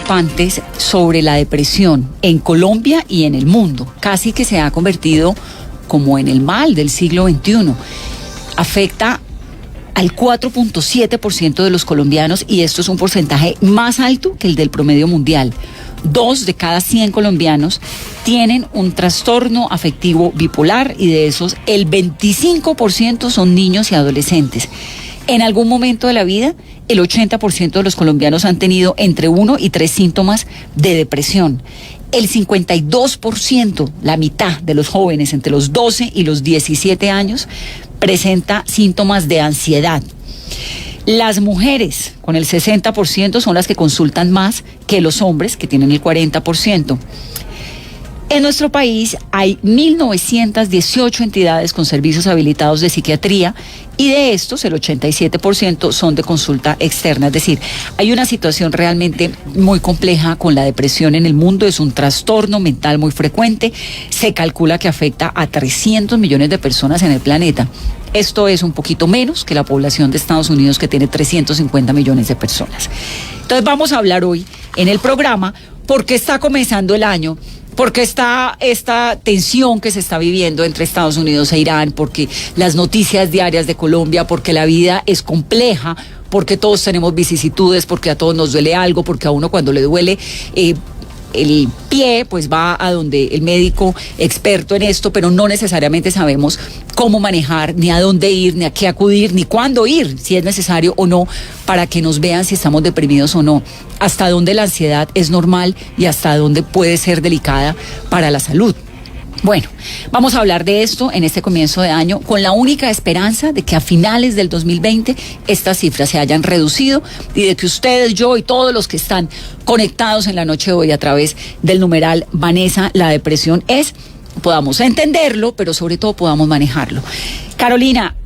preocupantes sobre la depresión en Colombia y en el mundo. Casi que se ha convertido como en el mal del siglo XXI. Afecta al 4.7% de los colombianos y esto es un porcentaje más alto que el del promedio mundial. 2 de cada 100 colombianos tienen un trastorno afectivo bipolar y de esos el 25% son niños y adolescentes. En algún momento de la vida, el 80% de los colombianos han tenido entre 1 y 3 síntomas de depresión. El 52%, la mitad de los jóvenes entre los 12 y los 17 años, presenta síntomas de ansiedad. Las mujeres, con el 60%, son las que consultan más que los hombres, que tienen el 40%. En nuestro país hay 1.918 entidades con servicios habilitados de psiquiatría y de estos el 87% son de consulta externa. Es decir, hay una situación realmente muy compleja con la depresión en el mundo. Es un trastorno mental muy frecuente. Se calcula que afecta a 300 millones de personas en el planeta. Esto es un poquito menos que la población de Estados Unidos, que tiene 350 millones de personas. Entonces vamos a hablar hoy en el programa por qué está comenzando el año, porque está esta tensión que se está viviendo entre Estados Unidos e Irán, porque las noticias diarias de Colombia, porque la vida es compleja, porque todos tenemos vicisitudes, porque a todos nos duele algo, porque a uno cuando le duele el pie, pues va a donde el médico experto en esto, pero no necesariamente sabemos cómo manejar, ni a dónde ir, ni a qué acudir, ni cuándo ir, si es necesario o no, para que nos vean si estamos deprimidos o no, hasta dónde la ansiedad es normal y hasta dónde puede ser delicada para la salud. Bueno, vamos a hablar de esto en este comienzo de año con la única esperanza de que a finales del 2020 estas cifras se hayan reducido y de que ustedes, yo y todos los que están conectados en la noche de hoy a través del numeral Vanessa, la depresión podamos entenderlo, pero sobre todo podamos manejarlo. Carolina,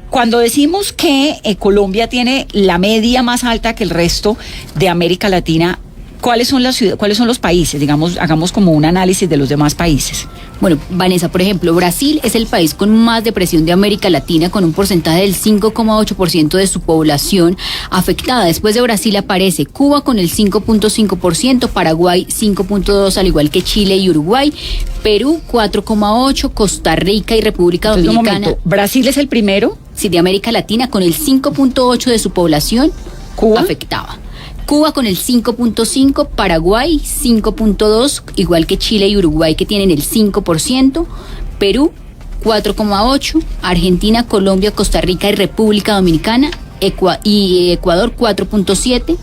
cuando decimos que Colombia tiene la media más alta que el resto de América Latina, ¿cuáles son las ciudades, cuáles son los países? Digamos, hagamos como un análisis de los demás países. Bueno, Vanessa, por ejemplo, Brasil es el país con más depresión de América Latina, con un porcentaje del 5,8% de su población afectada. Después de Brasil aparece Cuba con el 5,5%, Paraguay 5,2%, al igual que Chile y Uruguay, Perú 4,8%, Costa Rica y República Dominicana. Un momento, ¿Brasil es el primero? Sí, de América Latina, con el 5,8% de su población afectada. Cuba con el 5,5%, Paraguay 5,2%, igual que Chile y Uruguay que tienen el 5%, Perú 4,8%, Argentina, Colombia, Costa Rica y República Dominicana, Ecuador 4,7%,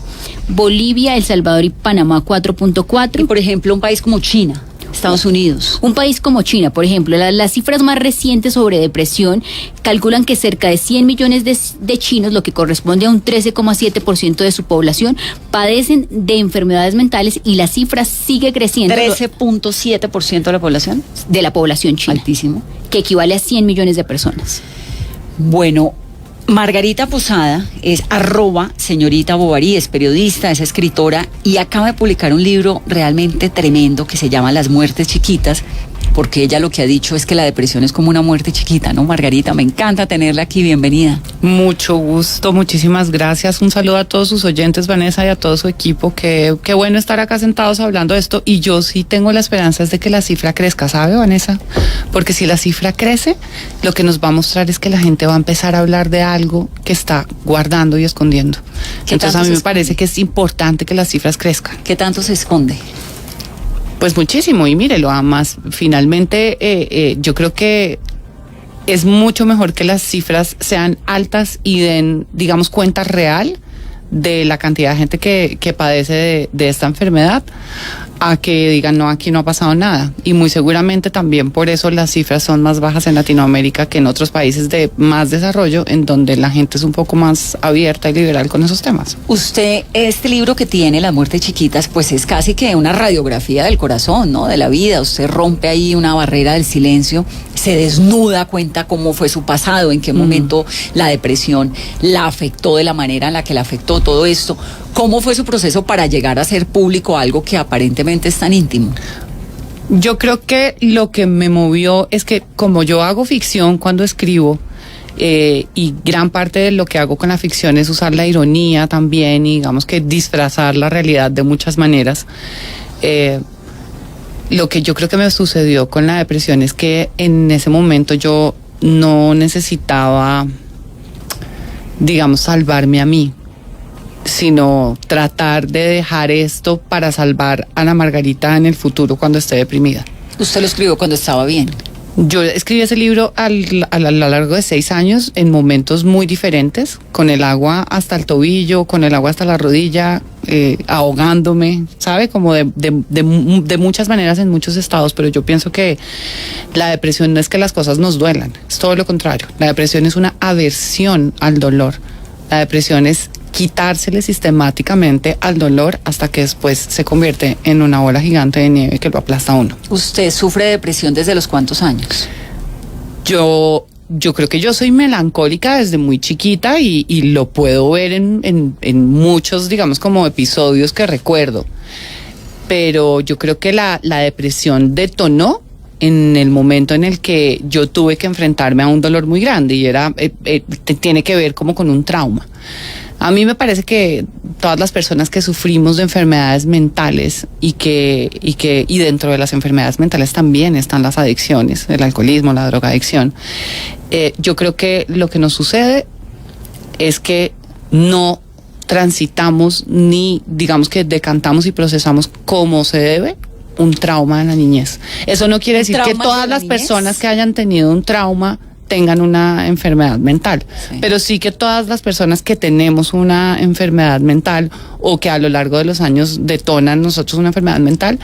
Bolivia, El Salvador y Panamá 4,4%. Y por ejemplo, un país como China, Estados Unidos. Un país como China, por ejemplo, las cifras más recientes sobre depresión calculan que cerca de 100 millones de chinos, lo que corresponde a un 13,7% de su población, padecen de enfermedades mentales y la cifra sigue creciendo. 13,7% de la población. De la población china. Altísimo. Que equivale a 100 millones de personas. Bueno, Margarita Posada es @señorita Bovary, es periodista, es escritora y acaba de publicar un libro realmente tremendo que se llama Las muertes chiquitas, porque ella lo que ha dicho es que la depresión es como una muerte chiquita, ¿no? Margarita, me encanta tenerla aquí, bienvenida. Mucho gusto, muchísimas gracias. Un saludo a todos sus oyentes, Vanessa, y a todo su equipo. Qué bueno estar acá sentados hablando de esto. Y yo sí tengo la esperanza de que la cifra crezca, ¿sabe, Vanessa? Porque si la cifra crece, lo que nos va a mostrar es que la gente va a empezar a hablar de algo que está guardando y escondiendo. Entonces a mí me parece que es importante que las cifras crezcan. ¿Qué tanto se esconde? Pues muchísimo, y mírelo, además, finalmente yo creo que es mucho mejor que las cifras sean altas y den, digamos, cuenta real de la cantidad de gente que padece de esta enfermedad, a que digan, no, aquí no ha pasado nada. Y muy seguramente también por eso las cifras son más bajas en Latinoamérica que en otros países de más desarrollo, en donde la gente es un poco más abierta y liberal con esos temas. Usted, este libro que tiene, Las muertes chiquitas, pues es casi que una radiografía del corazón, ¿no? De la vida. Usted rompe ahí una barrera del silencio, se desnuda, cuenta cómo fue su pasado, en qué momento la depresión la afectó de la manera en la que la afectó, todo esto. ¿Cómo fue su proceso para llegar a ser público algo que aparentemente es tan íntimo? Yo creo que lo que me movió es que como yo hago ficción cuando escribo, y gran parte de lo que hago con la ficción es usar la ironía también y digamos que disfrazar la realidad de muchas maneras. Lo que yo creo que me sucedió con la depresión es que en ese momento yo no necesitaba, digamos, salvarme a mí, sino tratar de dejar esto para salvar a Ana Margarita en el futuro cuando esté deprimida. Usted lo escribió cuando estaba bien. Yo escribí ese libro a lo largo de 6 años en momentos muy diferentes, con el agua hasta el tobillo, con el agua hasta la rodilla, ahogándome, ¿sabe? Como de muchas maneras en muchos estados, pero yo pienso que la depresión no es que las cosas nos duelan, es todo lo contrario. La depresión es una aversión al dolor. La depresión es quitársele sistemáticamente al dolor hasta que después se convierte en una bola gigante de nieve que lo aplasta a uno. ¿Usted sufre de depresión desde los cuántos años? Yo creo que yo soy melancólica desde muy chiquita y lo puedo ver en muchos, digamos, como episodios que recuerdo. Pero yo creo que la depresión detonó en el momento en el que yo tuve que enfrentarme a un dolor muy grande y tiene que ver como con un trauma. A mí me parece que todas las personas que sufrimos de enfermedades mentales y dentro de las enfermedades mentales también están las adicciones, el alcoholismo, la drogadicción. Yo creo que lo que nos sucede es que no transitamos ni digamos que decantamos y procesamos como se debe un trauma de la niñez. Eso no quiere decir que todas las personas que hayan tenido un trauma tengan una enfermedad mental, sí, pero sí que todas las personas que tenemos una enfermedad mental o que a lo largo de los años detonan nosotros una enfermedad mental,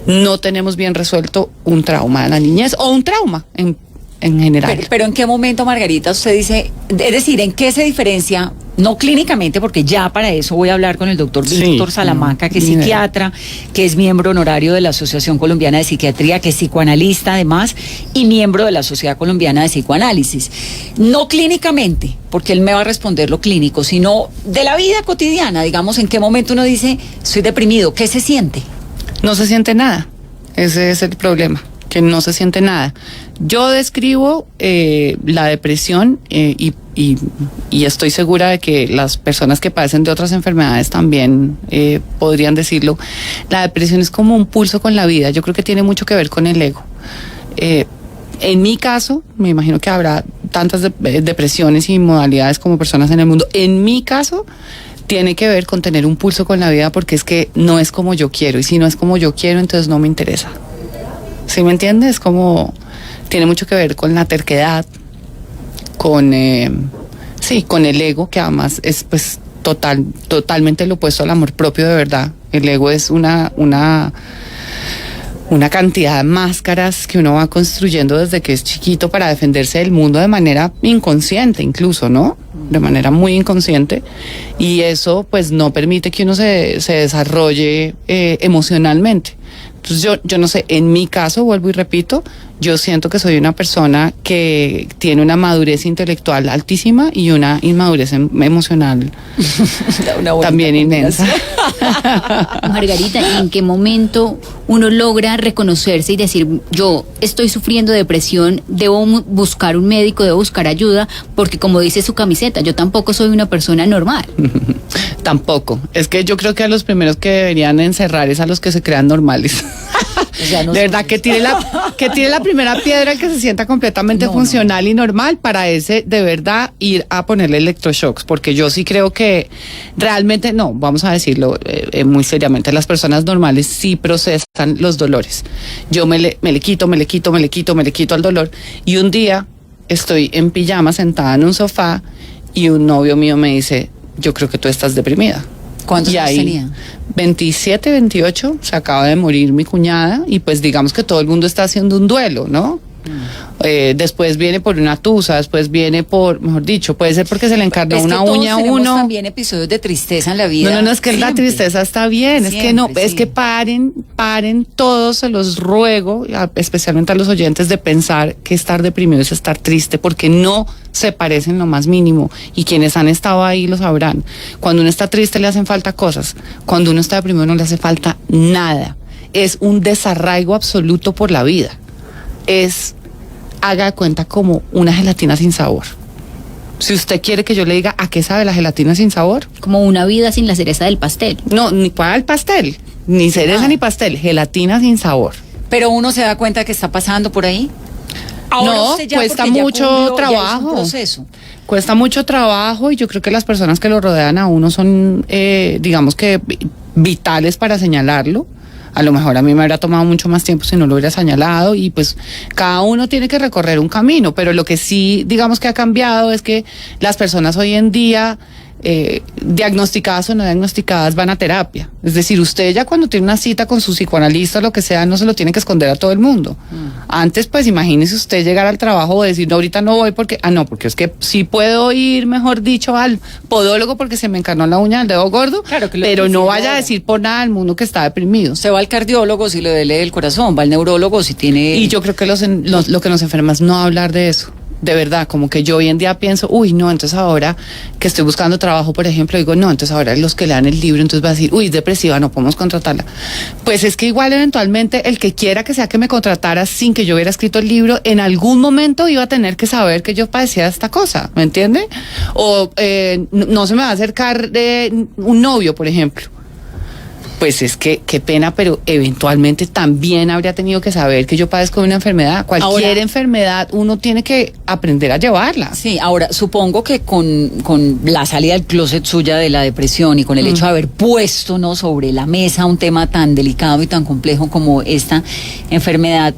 no tenemos bien resuelto un trauma de la niñez o un trauma en general. Pero ¿en qué momento, Margarita, usted dice, es decir, en qué se diferencia, no clínicamente, porque ya para eso voy a hablar con el doctor Víctor Salamanca, que es psiquiatra, que es miembro honorario de la Asociación Colombiana de Psiquiatría, que es psicoanalista además, y miembro de la Sociedad Colombiana de Psicoanálisis. No clínicamente, porque él me va a responder lo clínico, sino de la vida cotidiana, digamos, en qué momento uno dice, estoy deprimido, ¿qué se siente? No se siente nada, ese es el problema, que no se siente nada. Yo describo la depresión y estoy segura de que las personas que padecen de otras enfermedades también podrían decirlo. La depresión es como un pulso con la vida. Yo creo que tiene mucho que ver con el ego. En mi caso, me imagino que habrá tantas depresiones y modalidades como personas en el mundo. En mi caso, tiene que ver con tener un pulso con la vida porque es que no es como yo quiero. Y si no es como yo quiero, entonces no me interesa. ¿Sí me entiendes? Es como... Tiene mucho que ver con la terquedad, con el ego, que además es pues totalmente lo opuesto al amor propio de verdad. El ego es una cantidad de máscaras que uno va construyendo desde que es chiquito para defenderse del mundo de manera inconsciente incluso, ¿no? De manera muy inconsciente. Y eso pues no permite que uno se desarrolle emocionalmente. Entonces yo no sé, en mi caso, vuelvo y repito, yo siento que soy una persona que tiene una madurez intelectual altísima y una inmadurez emocional también inmensa. Margarita, ¿en qué momento uno logra reconocerse y decir, yo estoy sufriendo depresión, debo buscar un médico, debo buscar ayuda? Porque como dice su camiseta, yo tampoco soy una persona normal. Tampoco. Es que yo creo que a los primeros que deberían encerrar es a los que se crean normales. De verdad, que tire la primera piedra el que se sienta completamente funcional y normal, para ese de verdad ir a ponerle electroshocks, porque yo sí creo que realmente, no, vamos a decirlo muy seriamente, las personas normales sí procesan los dolores. Yo me le quito al dolor, y un día estoy en pijama sentada en un sofá y un novio mío me dice, yo creo que tú estás deprimida. ¿Cuántos años tenía? 27, 28, se acaba de morir mi cuñada y pues digamos que todo el mundo está haciendo un duelo, ¿no? Después viene por una tusa, después viene por, mejor dicho, puede ser porque se le encarnó una uña a uno. Tenemos también episodios de tristeza en la vida. No, es que siempre. La tristeza está bien, siempre, es que no, sí. Es que paren todos, se los ruego, especialmente a los oyentes, de pensar que estar deprimido es estar triste, porque no se parece en lo más mínimo, y quienes han estado ahí lo sabrán. Cuando uno está triste le hacen falta cosas, cuando uno está deprimido no le hace falta nada. Es un desarraigo absoluto por la vida. Haga de cuenta como una gelatina sin sabor. Si usted quiere que yo le diga a qué sabe la gelatina sin sabor. Como una vida sin la cereza del pastel. No, ni para el pastel, ni cereza ni pastel, gelatina sin sabor. Pero uno se da cuenta que está pasando por ahí. Ahora No, usted ya, cuesta porque ya mucho cumplió, ya hizo un trabajo. proceso. Cuesta mucho trabajo y yo creo que las personas que lo rodean a uno son, digamos que, vitales para señalarlo. A lo mejor a mí me habría tomado mucho más tiempo si no lo hubiera señalado y pues cada uno tiene que recorrer un camino, pero lo que sí, digamos que ha cambiado es que las personas hoy en día, diagnosticadas o no diagnosticadas, van a terapia. Es decir, usted ya cuando tiene una cita con su psicoanalista o lo que sea, no se lo tiene que esconder a todo el mundo. Antes, pues imagínese usted llegar al trabajo o decir, no, ahorita no voy porque, porque es que sí puedo ir, mejor dicho, al podólogo porque se me encarnó la uña del dedo gordo, Claro, que pero no vaya a ahora. decir por nada al mundo que está deprimido. Usted va al cardiólogo si le duele el corazón, va al neurólogo si tiene... Y yo creo que lo que nos enferma es no hablar de eso. De verdad, como que yo hoy en día pienso, no, entonces ahora que estoy buscando trabajo, por ejemplo, digo, no, entonces ahora los que lean el libro, entonces va a decir, depresiva, no podemos contratarla. Pues es que igual eventualmente el que quiera que sea que me contratara sin que yo hubiera escrito el libro, en algún momento iba a tener que saber que yo padecía esta cosa, ¿me entiende? O no se me va a acercar un novio, por ejemplo. Pues es que, qué pena, pero eventualmente también habría tenido que saber que yo padezco de una enfermedad. Cualquier enfermedad uno tiene que aprender a llevarla. Sí, ahora, supongo que con la salida del closet suya de la depresión y con el hecho de haber puesto, ¿no?, sobre la mesa un tema tan delicado y tan complejo como esta enfermedad,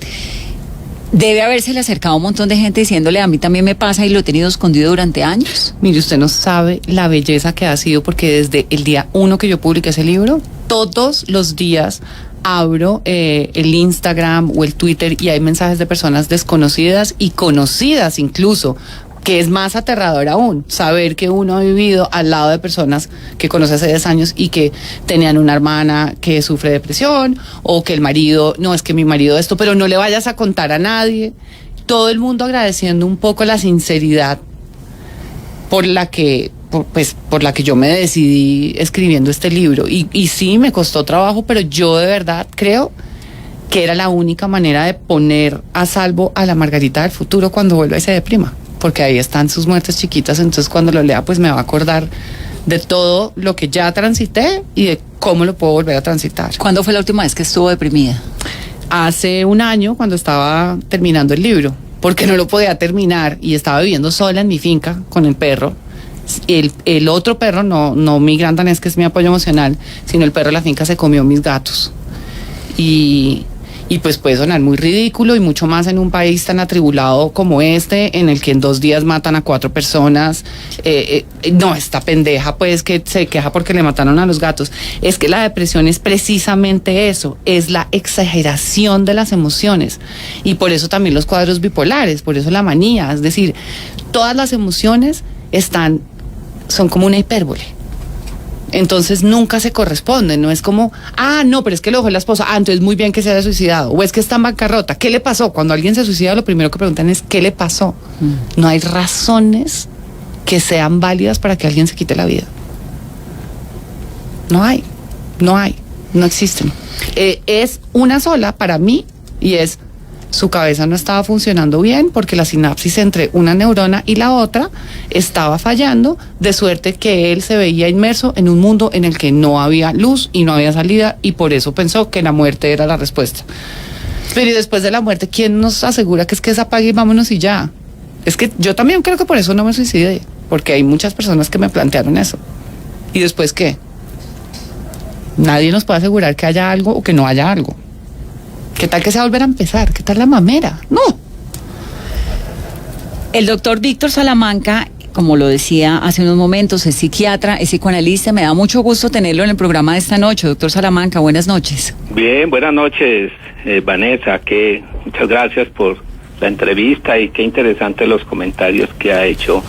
debe habérsele acercado a un montón de gente diciéndole, a mí también me pasa y lo he tenido escondido durante años. Mire, usted no sabe la belleza que ha sido, porque desde el día 1 que yo publiqué ese libro, todos los días abro el Instagram o el Twitter y hay mensajes de personas desconocidas y conocidas incluso, que es más aterrador aún, saber que uno ha vivido al lado de personas que conoce hace 10 años y que tenían una hermana que sufre depresión, o que el marido, no, es que mi marido esto, pero no le vayas a contar a nadie. Todo el mundo agradeciendo un poco la sinceridad por la que yo me decidí escribiendo este libro. Y sí, me costó trabajo, pero yo de verdad creo que era la única manera de poner a salvo a la Margarita del futuro cuando vuelva y se deprima. Porque ahí están sus muertes chiquitas, entonces cuando lo lea pues me va a acordar de todo lo que ya transité y de cómo lo puedo volver a transitar. ¿Cuándo fue la última vez que estuvo deprimida? Hace un año, cuando estaba terminando el libro, porque no lo podía terminar y estaba viviendo sola en mi finca con el perro. El otro perro, no mi gran danés, que es mi apoyo emocional, sino el perro de la finca se comió mis gatos. Y pues puede sonar muy ridículo, y mucho más en un país tan atribulado como este, en el que en 2 días matan a 4 personas. No, esta pendeja pues que se queja porque le mataron a los gatos. Es que la depresión es precisamente eso, es la exageración de las emociones, y por eso también los cuadros bipolares, por eso la manía, es decir, todas las emociones son como una hipérbole. Entonces nunca se corresponden, no es como, no, pero es que lo dejó la esposa, entonces muy bien que se haya suicidado, o es que está en bancarrota, ¿qué le pasó? Cuando alguien se suicida, lo primero que preguntan es, ¿qué le pasó? No hay razones que sean válidas para que alguien se quite la vida. No existen. Es una sola para mí, y es, su cabeza no estaba funcionando bien porque la sinapsis entre una neurona y la otra estaba fallando, de suerte que él se veía inmerso en un mundo en el que no había luz y no había salida, y por eso pensó que la muerte era la respuesta. Pero y después de la muerte, ¿quién nos asegura que se apague y vámonos y ya? Es que yo también creo que por eso no me suicidé, porque hay muchas personas que me plantearon eso. ¿Y después qué? Nadie nos puede asegurar que haya algo o que no haya algo. ¿Qué tal que se va a volver a empezar? ¿Qué tal la mamera? No. El doctor Víctor Salamanca, como lo decía hace unos momentos, es psiquiatra, es psicoanalista. Me da mucho gusto tenerlo en el programa de esta noche. Doctor Salamanca, buenas noches. Bien, buenas noches, Vanessa. Muchas gracias por la entrevista, y qué interesantes los comentarios que ha hecho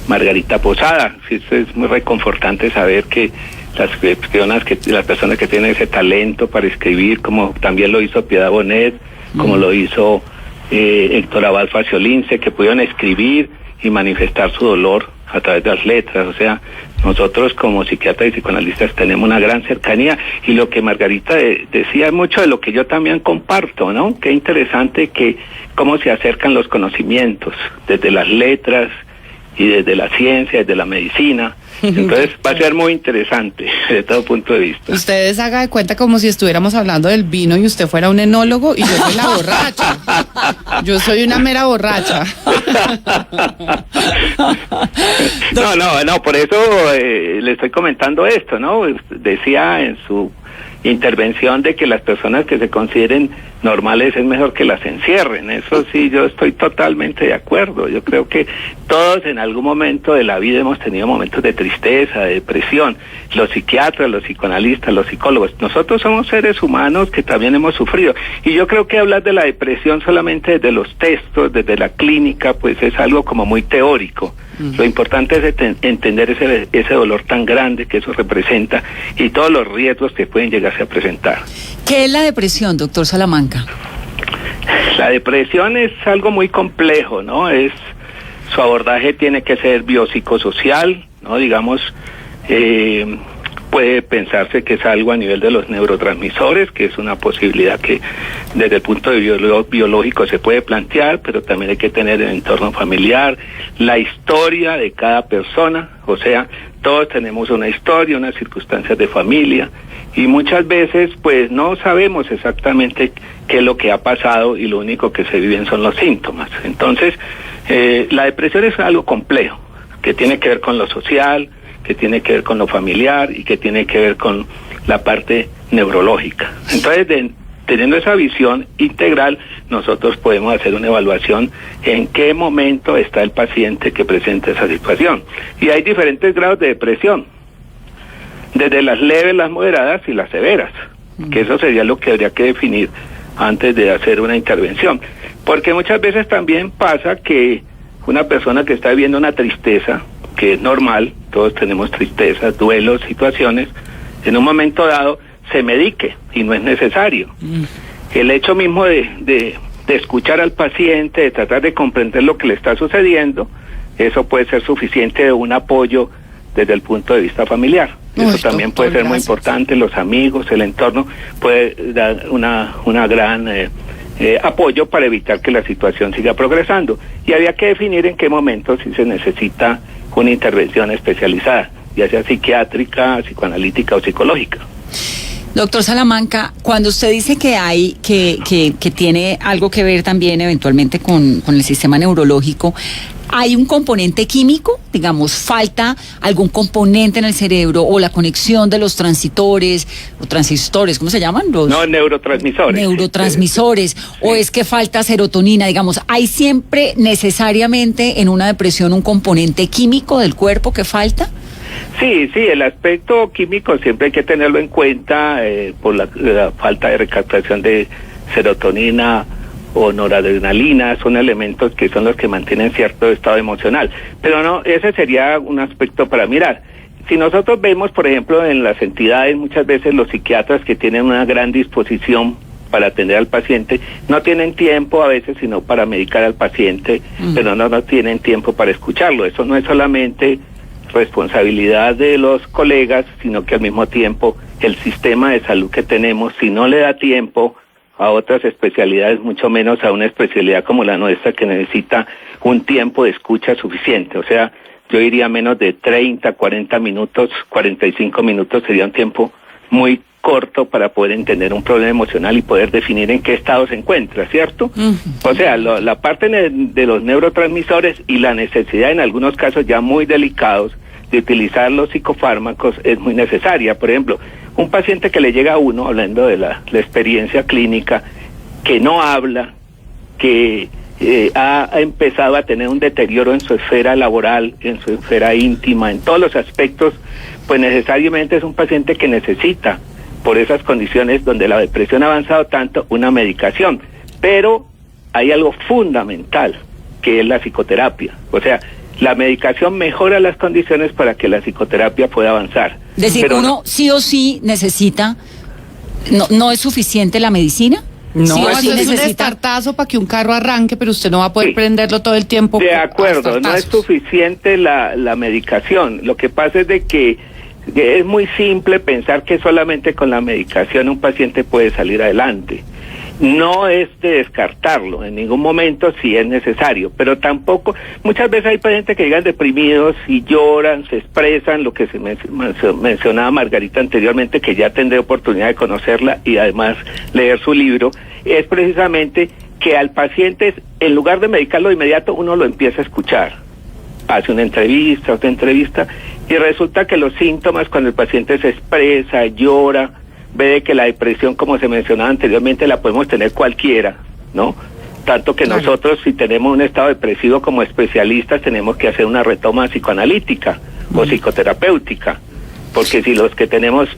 Margarita Posada. Es muy reconfortante saber que las personas que tienen ese talento para escribir, como también lo hizo Piedad Bonet, como lo hizo Héctor Abad Faciolince, que pudieron escribir y manifestar su dolor a través de las letras. O sea, nosotros como psiquiatras y psicoanalistas tenemos una gran cercanía, y lo que Margarita decía es mucho de lo que yo también comparto, ¿no? Qué interesante cómo se acercan los conocimientos desde las letras, y desde la ciencia, desde la medicina. Entonces va a ser muy interesante desde todo punto de vista. Ustedes hagan de cuenta como si estuviéramos hablando del vino y usted fuera un enólogo y yo soy la borracha. Yo soy una mera borracha. No, por eso le estoy comentando esto, ¿no? Decía en su intervención de que las personas que se consideren normales es mejor que las encierren. Eso sí, yo estoy totalmente de acuerdo. Yo creo que todos en algún momento de la vida hemos tenido momentos de tristeza, de depresión. Los psiquiatras, los psicoanalistas, los psicólogos. Nosotros somos seres humanos que también hemos sufrido. Y yo creo que hablar de la depresión solamente desde los textos, desde la clínica, pues es algo como muy teórico. Lo importante es entender ese dolor tan grande que eso representa y todos los riesgos que pueden llegarse a presentar. ¿Qué es la depresión, doctor Salamanca? La depresión es algo muy complejo, ¿no? Su abordaje tiene que ser biopsicosocial, ¿no? Digamos, puede pensarse que es algo a nivel de los neurotransmisores, que es una posibilidad que desde el punto de vista biológico se puede plantear, pero también hay que tener el entorno familiar, la historia de cada persona, o sea, todos tenemos una historia, unas circunstancias de familia, y muchas veces pues no sabemos exactamente qué es lo que ha pasado y lo único que se viven son los síntomas. Entonces, la depresión es algo complejo, que tiene que ver con lo social, que tiene que ver con lo familiar y que tiene que ver con la parte neurológica. Entonces, teniendo esa visión integral, nosotros podemos hacer una evaluación en qué momento está el paciente que presenta esa situación. Y hay diferentes grados de depresión, desde las leves, las moderadas y las severas, que eso sería lo que habría que definir antes de hacer una intervención. Porque muchas veces también pasa que una persona que está viviendo una tristeza, que es normal, todos tenemos tristezas, duelos, situaciones, en un momento dado se medique y no es necesario. El hecho mismo de escuchar al paciente, de tratar de comprender lo que le está sucediendo, eso puede ser suficiente de un apoyo desde el punto de vista familiar. Eso también puede ser muy importante, los amigos, el entorno puede dar una gran apoyo para evitar que la situación siga progresando. Y había que definir en qué momento si se necesita una intervención especializada, ya sea psiquiátrica, psicoanalítica o psicológica. Doctor Salamanca, cuando usted dice que hay, que tiene algo que ver también eventualmente con el sistema neurológico, ¿hay un componente químico? Digamos, ¿falta algún componente en el cerebro o la conexión de los transistores, ¿cómo se llaman? Neurotransmisores. Neurotransmisores, sí. ¿O es que falta serotonina? Digamos, ¿hay siempre necesariamente en una depresión un componente químico del cuerpo que falta? Sí, el aspecto químico siempre hay que tenerlo en cuenta por la falta de recaptación de serotonina o noradrenalina, son elementos que son los que mantienen cierto estado emocional. Pero no, ese sería un aspecto para mirar. Si nosotros vemos, por ejemplo, en las entidades, muchas veces los psiquiatras que tienen una gran disposición para atender al paciente, no tienen tiempo a veces sino para medicar al paciente, pero no tienen tiempo para escucharlo. Eso no es solamente responsabilidad de los colegas, sino que al mismo tiempo el sistema de salud que tenemos, si no le da tiempo a otras especialidades, mucho menos a una especialidad como la nuestra que necesita un tiempo de escucha suficiente. O sea, yo diría menos de 30, 40 minutos, 45 minutos sería un tiempo muy corto para poder entender un problema emocional y poder definir en qué estado se encuentra, ¿cierto? O sea, la parte de los neurotransmisores y la necesidad en algunos casos ya muy delicados de utilizar los psicofármacos es muy necesaria. Por ejemplo, un paciente que le llega a uno, hablando de la experiencia clínica, que no habla, que ha empezado a tener un deterioro en su esfera laboral, en su esfera íntima, en todos los aspectos, pues necesariamente es un paciente que necesita, por esas condiciones donde la depresión ha avanzado tanto, una medicación. Pero hay algo fundamental, que es la psicoterapia. O sea, la medicación mejora las condiciones para que la psicoterapia pueda avanzar. Es decir, pero uno sí o sí necesita, ¿no es suficiente la medicina? No, sí eso es un estartazo para que un carro arranque, pero usted no va a poder prenderlo todo el tiempo. De acuerdo, no es suficiente la medicación. Lo que pasa es de que es muy simple pensar que solamente con la medicación un paciente puede salir adelante. No es de descartarlo en ningún momento si es necesario, pero tampoco, muchas veces hay pacientes que llegan deprimidos y lloran, se expresan, lo que se mencionaba Margarita anteriormente, que ya tendré oportunidad de conocerla y además leer su libro, es precisamente que al paciente, en lugar de medicarlo de inmediato, uno lo empieza a escuchar. Hace una entrevista, otra entrevista, y resulta que los síntomas, cuando el paciente se expresa, llora, ve que la depresión, como se mencionaba anteriormente, la podemos tener cualquiera, ¿no? Tanto que claro, nosotros, si tenemos un estado depresivo como especialistas, tenemos que hacer una retoma psicoanalítica o psicoterapéutica, porque si los que tenemos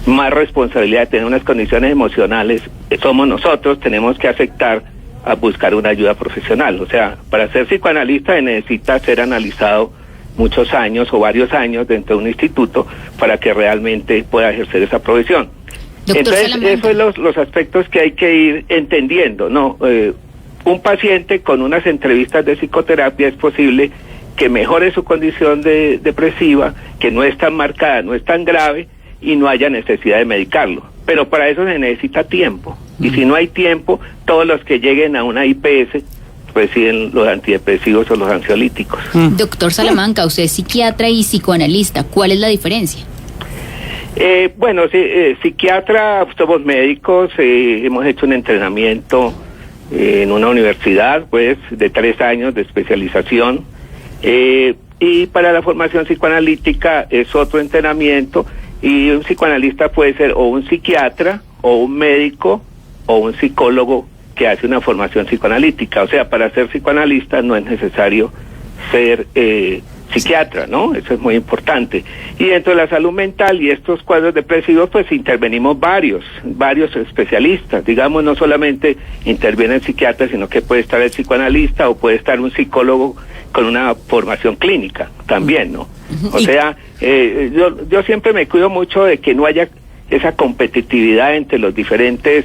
más responsabilidad de tener unas condiciones emocionales somos nosotros, tenemos que aceptar a buscar una ayuda profesional. O sea, para ser psicoanalista se necesita ser analizado muchos años o varios años dentro de un instituto para que realmente pueda ejercer esa profesión. Doctor Entonces, Salamanca, esos son los aspectos que hay que ir entendiendo, ¿no? Un paciente con unas entrevistas de psicoterapia es posible que mejore su condición depresiva, que no es tan marcada, no es tan grave y no haya necesidad de medicarlo. Pero para eso se necesita tiempo. Y si no hay tiempo, todos los que lleguen a una IPS reciben los antidepresivos o los ansiolíticos. doctor Salamanca, usted es psiquiatra y psicoanalista. ¿Cuál es la diferencia? Bueno, sí, psiquiatra, somos médicos, hemos hecho un entrenamiento en una universidad, pues, de 3 años de especialización, y para la formación psicoanalítica es otro entrenamiento, y un psicoanalista puede ser o un psiquiatra, o un médico, o un psicólogo que hace una formación psicoanalítica. O sea, para ser psicoanalista no es necesario ser psiquiatra, ¿no? Eso es muy importante. Y dentro de la salud mental y estos cuadros depresivos, pues intervenimos varios especialistas. Digamos, no solamente interviene el psiquiatra, sino que puede estar el psicoanalista o puede estar un psicólogo con una formación clínica también, ¿no? O sea, yo siempre me cuido mucho de que no haya esa competitividad entre los diferentes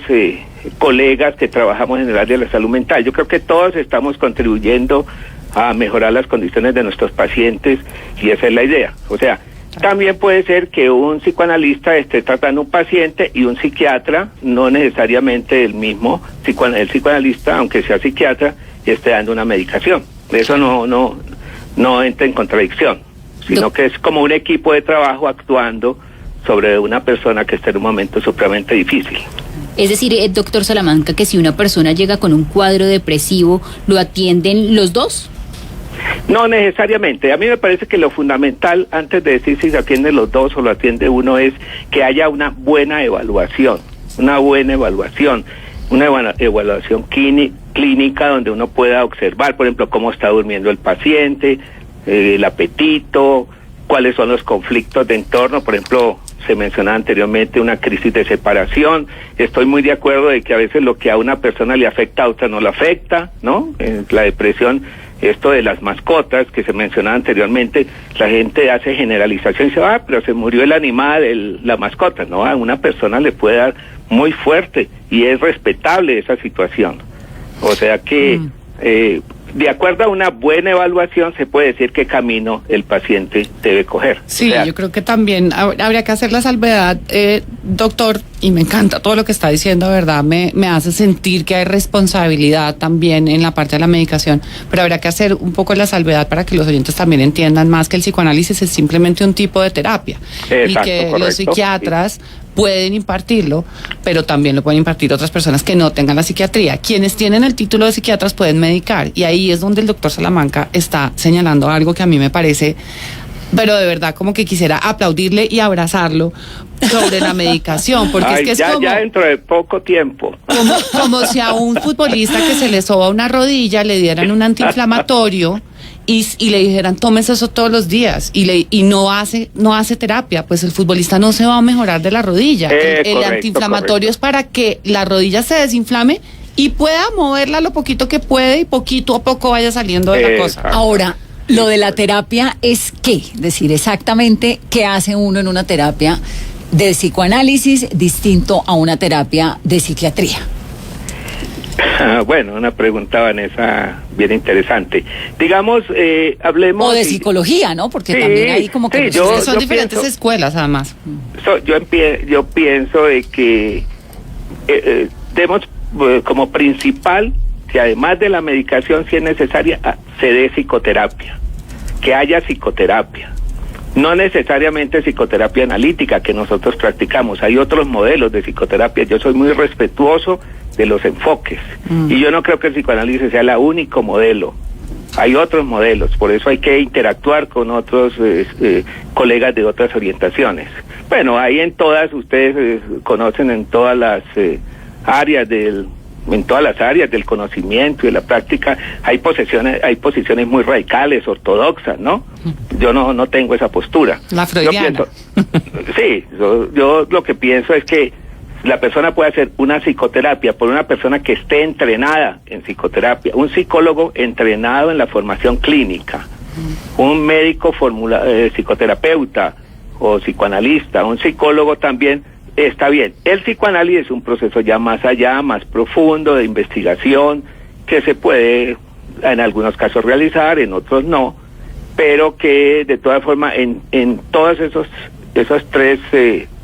colegas que trabajamos en el área de la salud mental. Yo creo que todos estamos contribuyendo a mejorar las condiciones de nuestros pacientes y esa es la idea. O sea, también puede ser que un psicoanalista esté tratando un paciente y un psiquiatra, no necesariamente el mismo, el psicoanalista, aunque sea psiquiatra, esté dando una medicación. Eso no entra en contradicción, sino que es como un equipo de trabajo actuando sobre una persona que está en un momento supremamente difícil. Es decir, doctor Salamanca, que si una persona llega con un cuadro depresivo, ¿lo atienden los dos? No necesariamente. A mí me parece que lo fundamental, antes de decir si se atienden los dos o lo atiende uno, es que haya una buena evaluación, una evaluación clínica donde uno pueda observar, por ejemplo, cómo está durmiendo el paciente, el apetito, cuáles son los conflictos de entorno. Por ejemplo, se mencionaba anteriormente una crisis de separación. Estoy muy de acuerdo de que a veces lo que a una persona le afecta a otra no le afecta, ¿no? La depresión, esto de las mascotas que se mencionaba anteriormente, la gente hace generalización y dice, pero se murió el animal, la mascota. No, a una persona le puede dar muy fuerte y es respetable esa situación. O sea que de acuerdo a una buena evaluación se puede decir qué camino el paciente debe coger. Sí, o sea, yo creo que también habría que hacer la salvedad, doctor, y me encanta todo lo que está diciendo, ¿verdad? Me hace sentir que hay responsabilidad también en la parte de la medicación, pero habría que hacer un poco la salvedad para que los oyentes también entiendan más que el psicoanálisis es simplemente un tipo de terapia. Exacto, y que correcto. los psiquiatras pueden impartirlo, pero también lo pueden impartir otras personas que no tengan la psiquiatría. Quienes tienen el título de psiquiatras pueden medicar, y ahí es donde el doctor Salamanca está señalando algo que a mí me parece, pero de verdad como que quisiera aplaudirle y abrazarlo sobre la medicación, porque es que es como... Ya dentro de poco tiempo. Como si a un futbolista que se le soba una rodilla le dieran un antiinflamatorio y le dijeran, tómese eso todos los días, y no hace terapia, pues el futbolista no se va a mejorar de la rodilla. El Correcto, antiinflamatorio correcto. es para que la rodilla se desinflame y pueda moverla lo poquito que puede y poquito a poco vaya saliendo de la cosa. Ahora, lo de la terapia es qué, decir exactamente qué hace uno en una terapia de psicoanálisis distinto a una terapia de psiquiatría. Bueno, una pregunta, Vanessa, bien interesante. Digamos, hablemos... O de psicología, ¿no? Porque también hay como que... sí, Son diferentes pienso, escuelas, además. yo pienso de que debemos como principal que además de la medicación, si es necesaria, se dé psicoterapia, que haya psicoterapia. No necesariamente psicoterapia analítica que nosotros practicamos, hay otros modelos de psicoterapia. Yo soy muy respetuoso de los enfoques y yo no creo que el psicoanálisis sea el único modelo. Hay otros modelos, por eso hay que interactuar con otros colegas de otras orientaciones. Bueno, ahí en todas, ustedes conocen en todas las áreas del conocimiento y de la práctica, hay posiciones muy radicales, ortodoxas, ¿no? Yo no tengo esa postura. La freudiana. Yo lo que pienso es que la persona puede hacer una psicoterapia por una persona que esté entrenada en psicoterapia, un psicólogo entrenado en la formación clínica, un médico psicoterapeuta o psicoanalista, un psicólogo también. Está bien, el psicoanálisis es un proceso ya más allá, más profundo de investigación, que se puede en algunos casos realizar, en otros no, pero que de todas formas en todas esas tres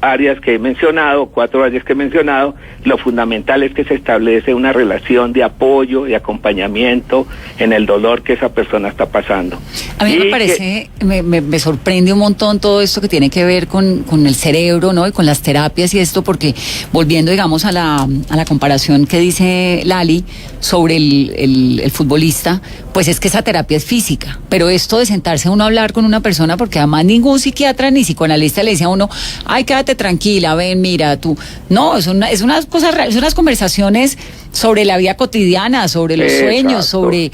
áreas que he mencionado, 4 áreas que he mencionado, lo fundamental es que se establece una relación de apoyo y acompañamiento en el dolor que esa persona está pasando. A mí me parece, me sorprende un montón todo esto que tiene que ver con el cerebro, ¿no? Y con las terapias y esto, porque volviendo, digamos, a la comparación que dice Lali sobre el futbolista, pues es que esa terapia es física, pero esto de sentarse uno a hablar con una persona, porque además ningún psiquiatra ni psicoanalista le dice a uno, ay, quédate tranquila, ven, mira, tú. No, es unas conversaciones sobre la vida cotidiana, sobre los sueños, sobre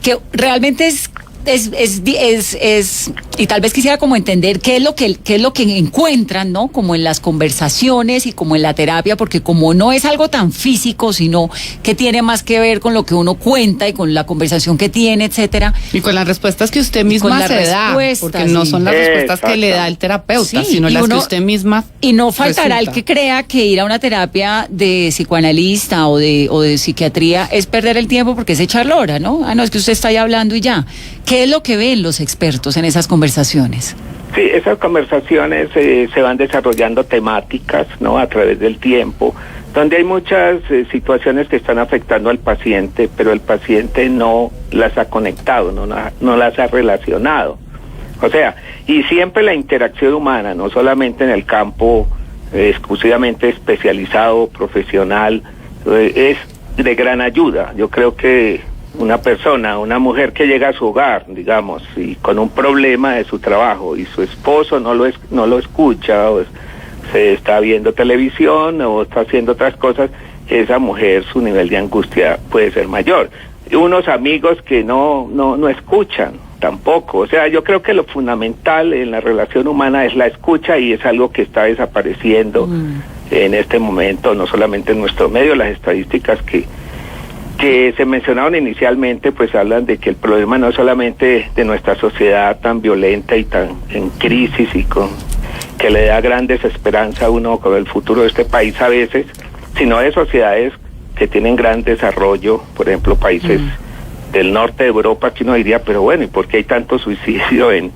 que realmente es y tal vez quisiera como entender qué es lo que encuentran, ¿no? Como en las conversaciones y como en la terapia, porque como no es algo tan físico, sino que tiene más que ver con lo que uno cuenta y con la conversación que tiene, etcétera. Y con las respuestas que usted misma se da, porque no son las respuestas que le da el terapeuta, sino las que usted misma. Y no faltará el que crea que ir a una terapia de psicoanalista o de psiquiatría es perder el tiempo porque es echar lora, ¿no? Ah, no, es que usted está ahí hablando y ya. ¿Qué es lo que ven los expertos en esas conversaciones? Sí, esas conversaciones se van desarrollando temáticas, ¿no? A través del tiempo, donde hay muchas situaciones que están afectando al paciente, pero el paciente no las ha conectado, no las ha relacionado. O sea, y siempre la interacción humana, no solamente en el campo exclusivamente especializado, profesional, es de gran ayuda. Yo creo que una mujer que llega a su hogar, digamos, y con un problema de su trabajo y su esposo no lo escucha, o se está viendo televisión o está haciendo otras cosas, esa mujer, su nivel de angustia puede ser mayor. Unos amigos que no escuchan tampoco. O sea, yo creo que lo fundamental en la relación humana es la escucha, y es algo que está desapareciendo en este momento, no solamente en nuestro medio. Las estadísticas que se mencionaron inicialmente, pues hablan de que el problema no es solamente de nuestra sociedad tan violenta y tan en crisis, y que le da gran desesperanza a uno con el futuro de este país a veces, sino de sociedades que tienen gran desarrollo, por ejemplo, países del norte de Europa, que uno diría, pero bueno, ¿y por qué hay tanto suicidio en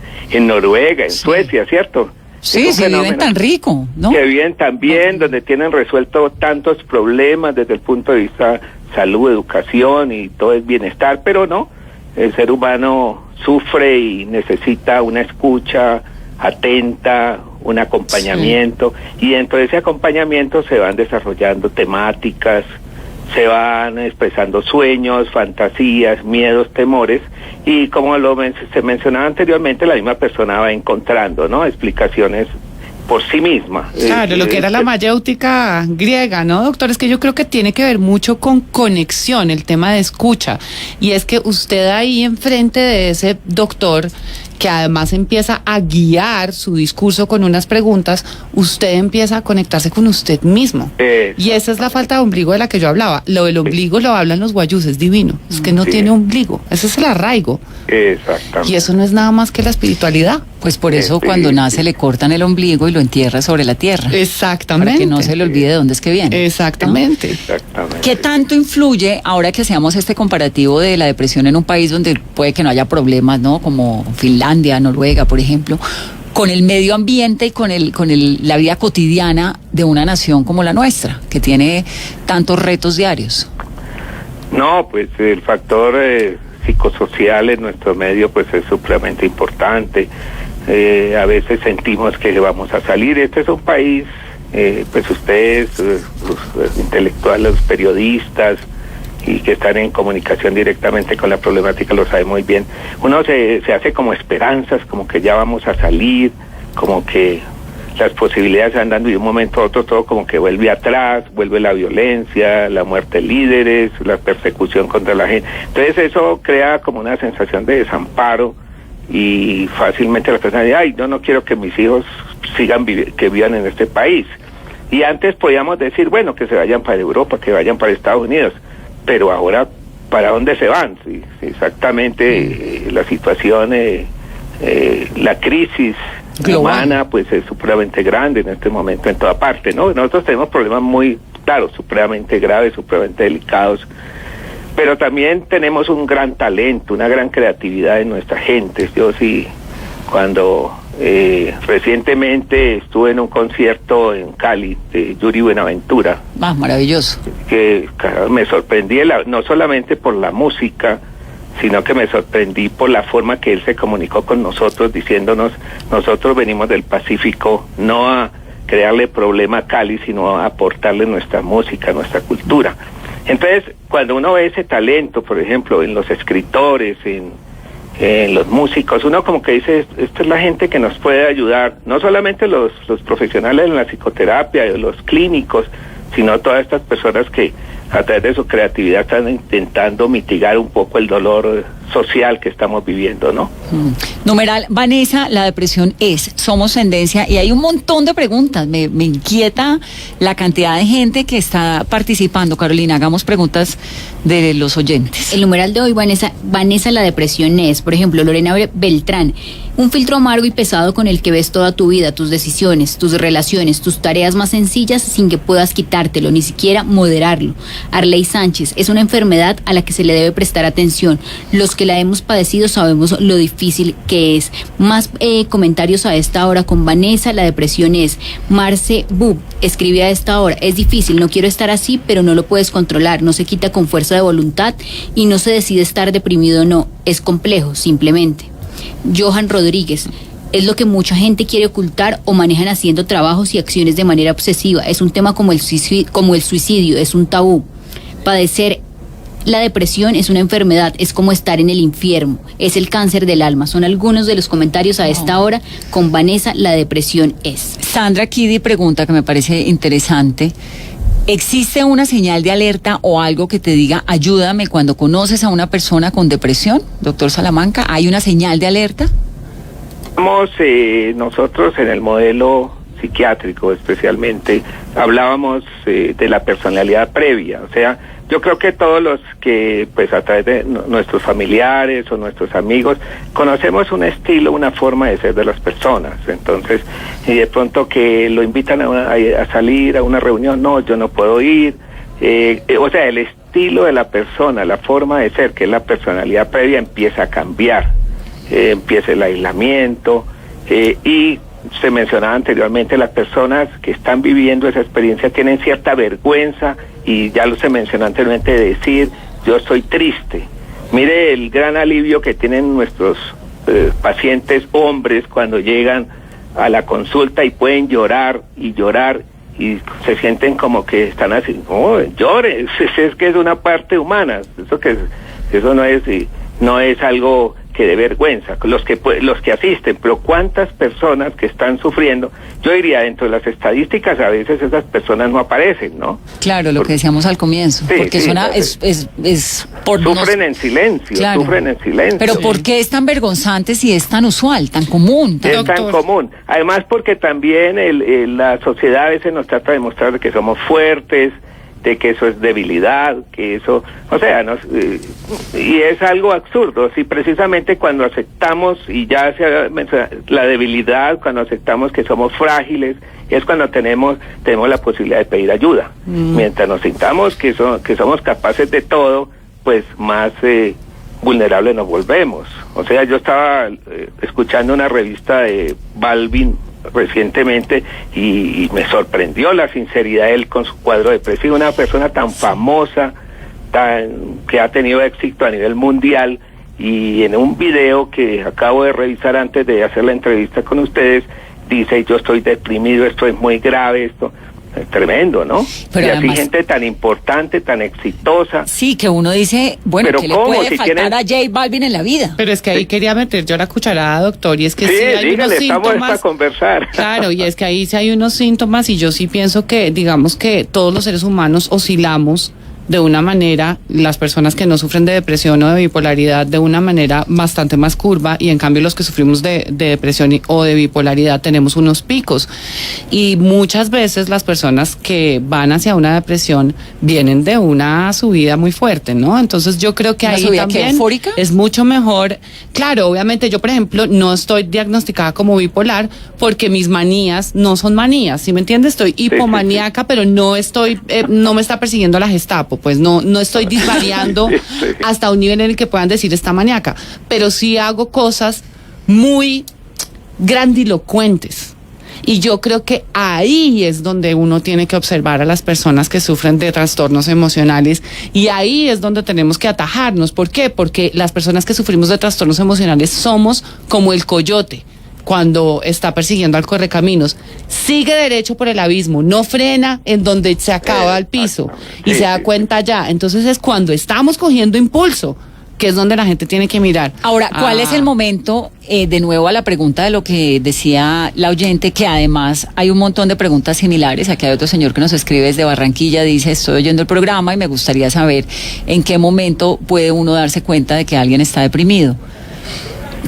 Noruega, en Suecia, cierto? Sí, viven tan rico, ¿no? Que viven tan bien, donde tienen resuelto tantos problemas desde el punto de vista salud, educación y todo es bienestar, pero no, el ser humano sufre y necesita una escucha atenta, un acompañamiento, y dentro de ese acompañamiento se van desarrollando temáticas, se van expresando sueños, fantasías, miedos, temores, y como se mencionaba anteriormente, la misma persona va encontrando, ¿no?, explicaciones por sí misma. Claro, lo que era la mayéutica griega, ¿no, doctor? Es que yo creo que tiene que ver mucho con conexión, el tema de escucha, y es que usted ahí enfrente de ese doctor, que además empieza a guiar su discurso con unas preguntas, usted empieza a conectarse con usted mismo. Y esa es la falta de ombligo de la que yo hablaba. Lo del ombligo lo hablan los guayús, es divino. Es que no tiene ombligo. Ese es el arraigo. Exactamente. Y eso no es nada más que la espiritualidad. Pues por eso cuando nace le cortan el ombligo y lo entierra sobre la tierra. Exactamente. Para que no se le olvide de dónde es que viene. Exactamente. ¿No? Exactamente. ¿Qué tanto influye, ahora que hacemos este comparativo de la depresión en un país donde puede que no haya problemas, ¿no? Como Finlandia, Noruega, por ejemplo, con el medio ambiente y con la vida cotidiana de una nación como la nuestra, que tiene tantos retos diarios? No, pues el factor psicosocial en nuestro medio pues es supremamente importante. A veces sentimos que vamos a salir. Este es un país, pues ustedes, los intelectuales, los periodistas, y que están en comunicación directamente con la problemática lo saben muy bien. Uno se hace como esperanzas, como que ya vamos a salir, como que las posibilidades se van dando y de un momento a otro todo como que vuelve atrás, vuelve la violencia, la muerte de líderes, la persecución contra la gente. Entonces eso crea como una sensación de desamparo y fácilmente las personas dicen, ay, yo no quiero que mis hijos que vivan en este país. Y antes podíamos decir, bueno, que se vayan para Europa, que vayan para Estados Unidos, pero ahora, ¿para dónde se van? Sí, exactamente, la situación, la crisis humana, pues es supremamente grande en este momento en toda parte, ¿no? Nosotros tenemos problemas muy, claro, supremamente graves, supremamente delicados, pero también tenemos un gran talento, una gran creatividad en nuestra gente. Yo sí, cuando recientemente estuve en un concierto en Cali de Yuri Buenaventura. Maravilloso. Que me sorprendí no solamente por la música, sino que me sorprendí por la forma que él se comunicó con nosotros, diciéndonos, nosotros venimos del Pacífico no a crearle problema a Cali, sino a aportarle nuestra música, nuestra cultura. Entonces, cuando uno ve ese talento, por ejemplo, en los escritores, en los músicos, uno como que dice, esta es la gente que nos puede ayudar, no solamente los profesionales en la psicoterapia, los clínicos, sino todas estas personas que a través de su creatividad están intentando mitigar un poco el dolor social que estamos viviendo, ¿no? Numeral, Vanessa, la depresión somos tendencia, y hay un montón de preguntas, me inquieta la cantidad de gente que está participando. Carolina, hagamos preguntas de los oyentes. El numeral de hoy, Vanessa, la depresión es, por ejemplo, Lorena Beltrán, un filtro amargo y pesado con el que ves toda tu vida, tus decisiones, tus relaciones, tus tareas más sencillas sin que puedas quitártelo, ni siquiera moderarlo. Arley Sánchez, es una enfermedad a la que se le debe prestar atención. Los que la hemos padecido sabemos lo difícil que es. Más comentarios a esta hora con Vanessa, la depresión es. Marce Bub escribe a esta hora, es difícil, no quiero estar así, pero no lo puedes controlar, no se quita con fuerza de voluntad y no se decide estar deprimido o no, es complejo, simplemente. Johan Rodríguez, es lo que mucha gente quiere ocultar o manejan haciendo trabajos y acciones de manera obsesiva, es un tema como el suicidio, es un tabú. Padecer la depresión es una enfermedad, es como estar en el infierno, es el cáncer del alma. Son algunos de los comentarios a esta hora con Vanessa, la depresión es. Sandra Kiddy pregunta, que me parece interesante, ¿existe una señal de alerta o algo que te diga ayúdame cuando conoces a una persona con depresión? Doctor Salamanca, ¿hay una señal de alerta? Nosotros en el modelo psiquiátrico especialmente hablábamos de la personalidad previa, o sea, yo creo que todos los que pues a través de nuestros familiares o nuestros amigos conocemos un estilo, una forma de ser de las personas, entonces y de pronto que lo invitan a salir a una reunión, no, yo no puedo ir, o sea, el estilo de la persona, la forma de ser, que es la personalidad previa, empieza a cambiar, empieza el aislamiento y se mencionaba anteriormente, las personas que están viviendo esa experiencia tienen cierta vergüenza y ya lo se mencionó anteriormente de decir, yo estoy triste. Mire el gran alivio que tienen nuestros pacientes hombres cuando llegan a la consulta y pueden llorar y se sienten como que están así, oh, llore, es que es una parte humana, eso no es algo que de vergüenza, los que asisten, pero cuántas personas que están sufriendo, yo diría dentro de las estadísticas a veces esas personas no aparecen, ¿no? Claro, lo que decíamos al comienzo, sí, porque sí, sufren en silencio, claro. Sufren en silencio. Pero ¿por qué es tan vergonzante si es tan usual, tan común? Es tan común, además porque también la sociedad a veces nos trata de mostrar que somos fuertes, de que eso es debilidad, que eso, o sea, y es algo absurdo, si precisamente cuando aceptamos, y ya se ha mencionado, la debilidad, cuando aceptamos que somos frágiles, es cuando tenemos la posibilidad de pedir ayuda. Mientras nos sintamos que somos capaces de todo, pues más vulnerables nos volvemos. O sea, yo estaba escuchando una revista de Balvin recientemente y me sorprendió la sinceridad de él con su cuadro depresivo, una persona tan famosa, que ha tenido éxito a nivel mundial, y en un video que acabo de revisar antes de hacer la entrevista con ustedes, dice: yo estoy deprimido, esto es muy grave, esto es tremendo, ¿no? Pero y además, así gente tan importante, tan exitosa. Sí, que uno dice, bueno, pero ¿qué le ¿cómo? puede Si faltar tienen... a J Balvin en la vida? Pero es que ahí quería meter yo la cucharada, doctor, y es que sí, hay dígale, unos estamos síntomas. para conversar. Claro, y es que ahí sí hay unos síntomas, y yo sí pienso que, digamos que todos los seres humanos oscilamos de una manera, las personas que no sufren de depresión o de bipolaridad, de una manera bastante más curva, y en cambio los que sufrimos de depresión o de bipolaridad tenemos unos picos. Y muchas veces las personas que van hacia una depresión vienen de una subida muy fuerte, ¿no? Entonces yo creo que ¿Una ahí subida también eufórica? es mucho mejor. Claro, obviamente yo, por ejemplo, no estoy diagnosticada como bipolar porque mis manías no son manías, ¿sí me entiendes? Estoy hipomaníaca, pero no estoy, no me está persiguiendo la Gestapo, pues no estoy disvariando hasta un nivel en el que puedan decir está maníaca, pero sí hago cosas muy grandilocuentes. Y yo creo que ahí es donde uno tiene que observar a las personas que sufren de trastornos emocionales, y ahí es donde tenemos que atajarnos. ¿Por qué? Porque las personas que sufrimos de trastornos emocionales somos como el coyote cuando está persiguiendo al correcaminos. Sigue derecho por el abismo, no frena en donde se acaba el piso y se da cuenta ya. Entonces es cuando estamos cogiendo impulso que es donde la gente tiene que mirar. Ahora, ¿cuál es el momento, de nuevo a la pregunta de lo que decía la oyente, que además hay un montón de preguntas similares? Aquí hay otro señor que nos escribe desde Barranquilla, dice: estoy oyendo el programa y me gustaría saber en qué momento puede uno darse cuenta de que alguien está deprimido.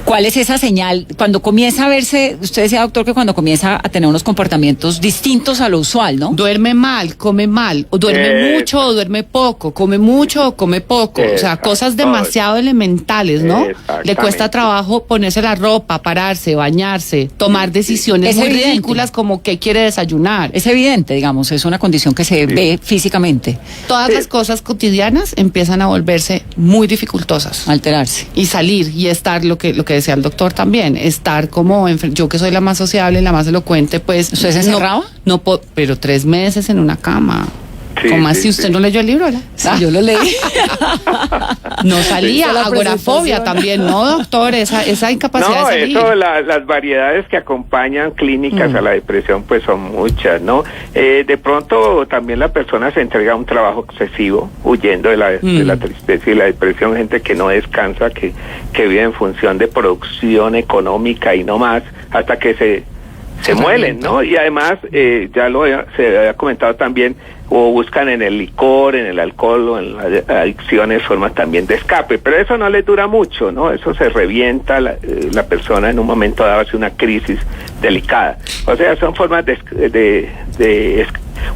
¿Cuál es esa señal? Cuando comienza a verse, usted decía, doctor, que cuando comienza a tener unos comportamientos distintos a lo usual, ¿no? Duerme mal, come mal, o duerme mucho o duerme poco, come mucho o come poco, o sea, cosas demasiado elementales, ¿no? Le cuesta trabajo ponerse la ropa, pararse, bañarse, tomar decisiones muy ridículas como qué quiere desayunar. Es evidente, digamos, es una condición que se ve físicamente. Todas las cosas cotidianas empiezan a volverse muy dificultosas. Alterarse. Y salir y estar, lo que decía el doctor también, estar como, yo que soy la más sociable, la más elocuente, pues... ¿Usted se encerraba? No puedo, pero 3 meses en una cama. Sí, ¿Cómo así? ¿Usted no leyó el libro, ¿verdad? Sí, yo lo leí. No salía, Sí, la agorafobia también, ¿no, doctor? Esa incapacidad No, de salir. eso, las variedades que acompañan clínicas a la depresión, pues son muchas, ¿no? De pronto también la persona se entrega a un trabajo excesivo, huyendo de la tristeza y la depresión, gente que no descansa, que vive en función de producción económica y no más, hasta que se muelen, ¿no? Y además, se había comentado también, o buscan en el licor, en el alcohol o en las adicciones formas también de escape, pero eso no les dura mucho, ¿no? Eso se revienta, la persona en un momento dado hace una crisis delicada. O sea, son formas de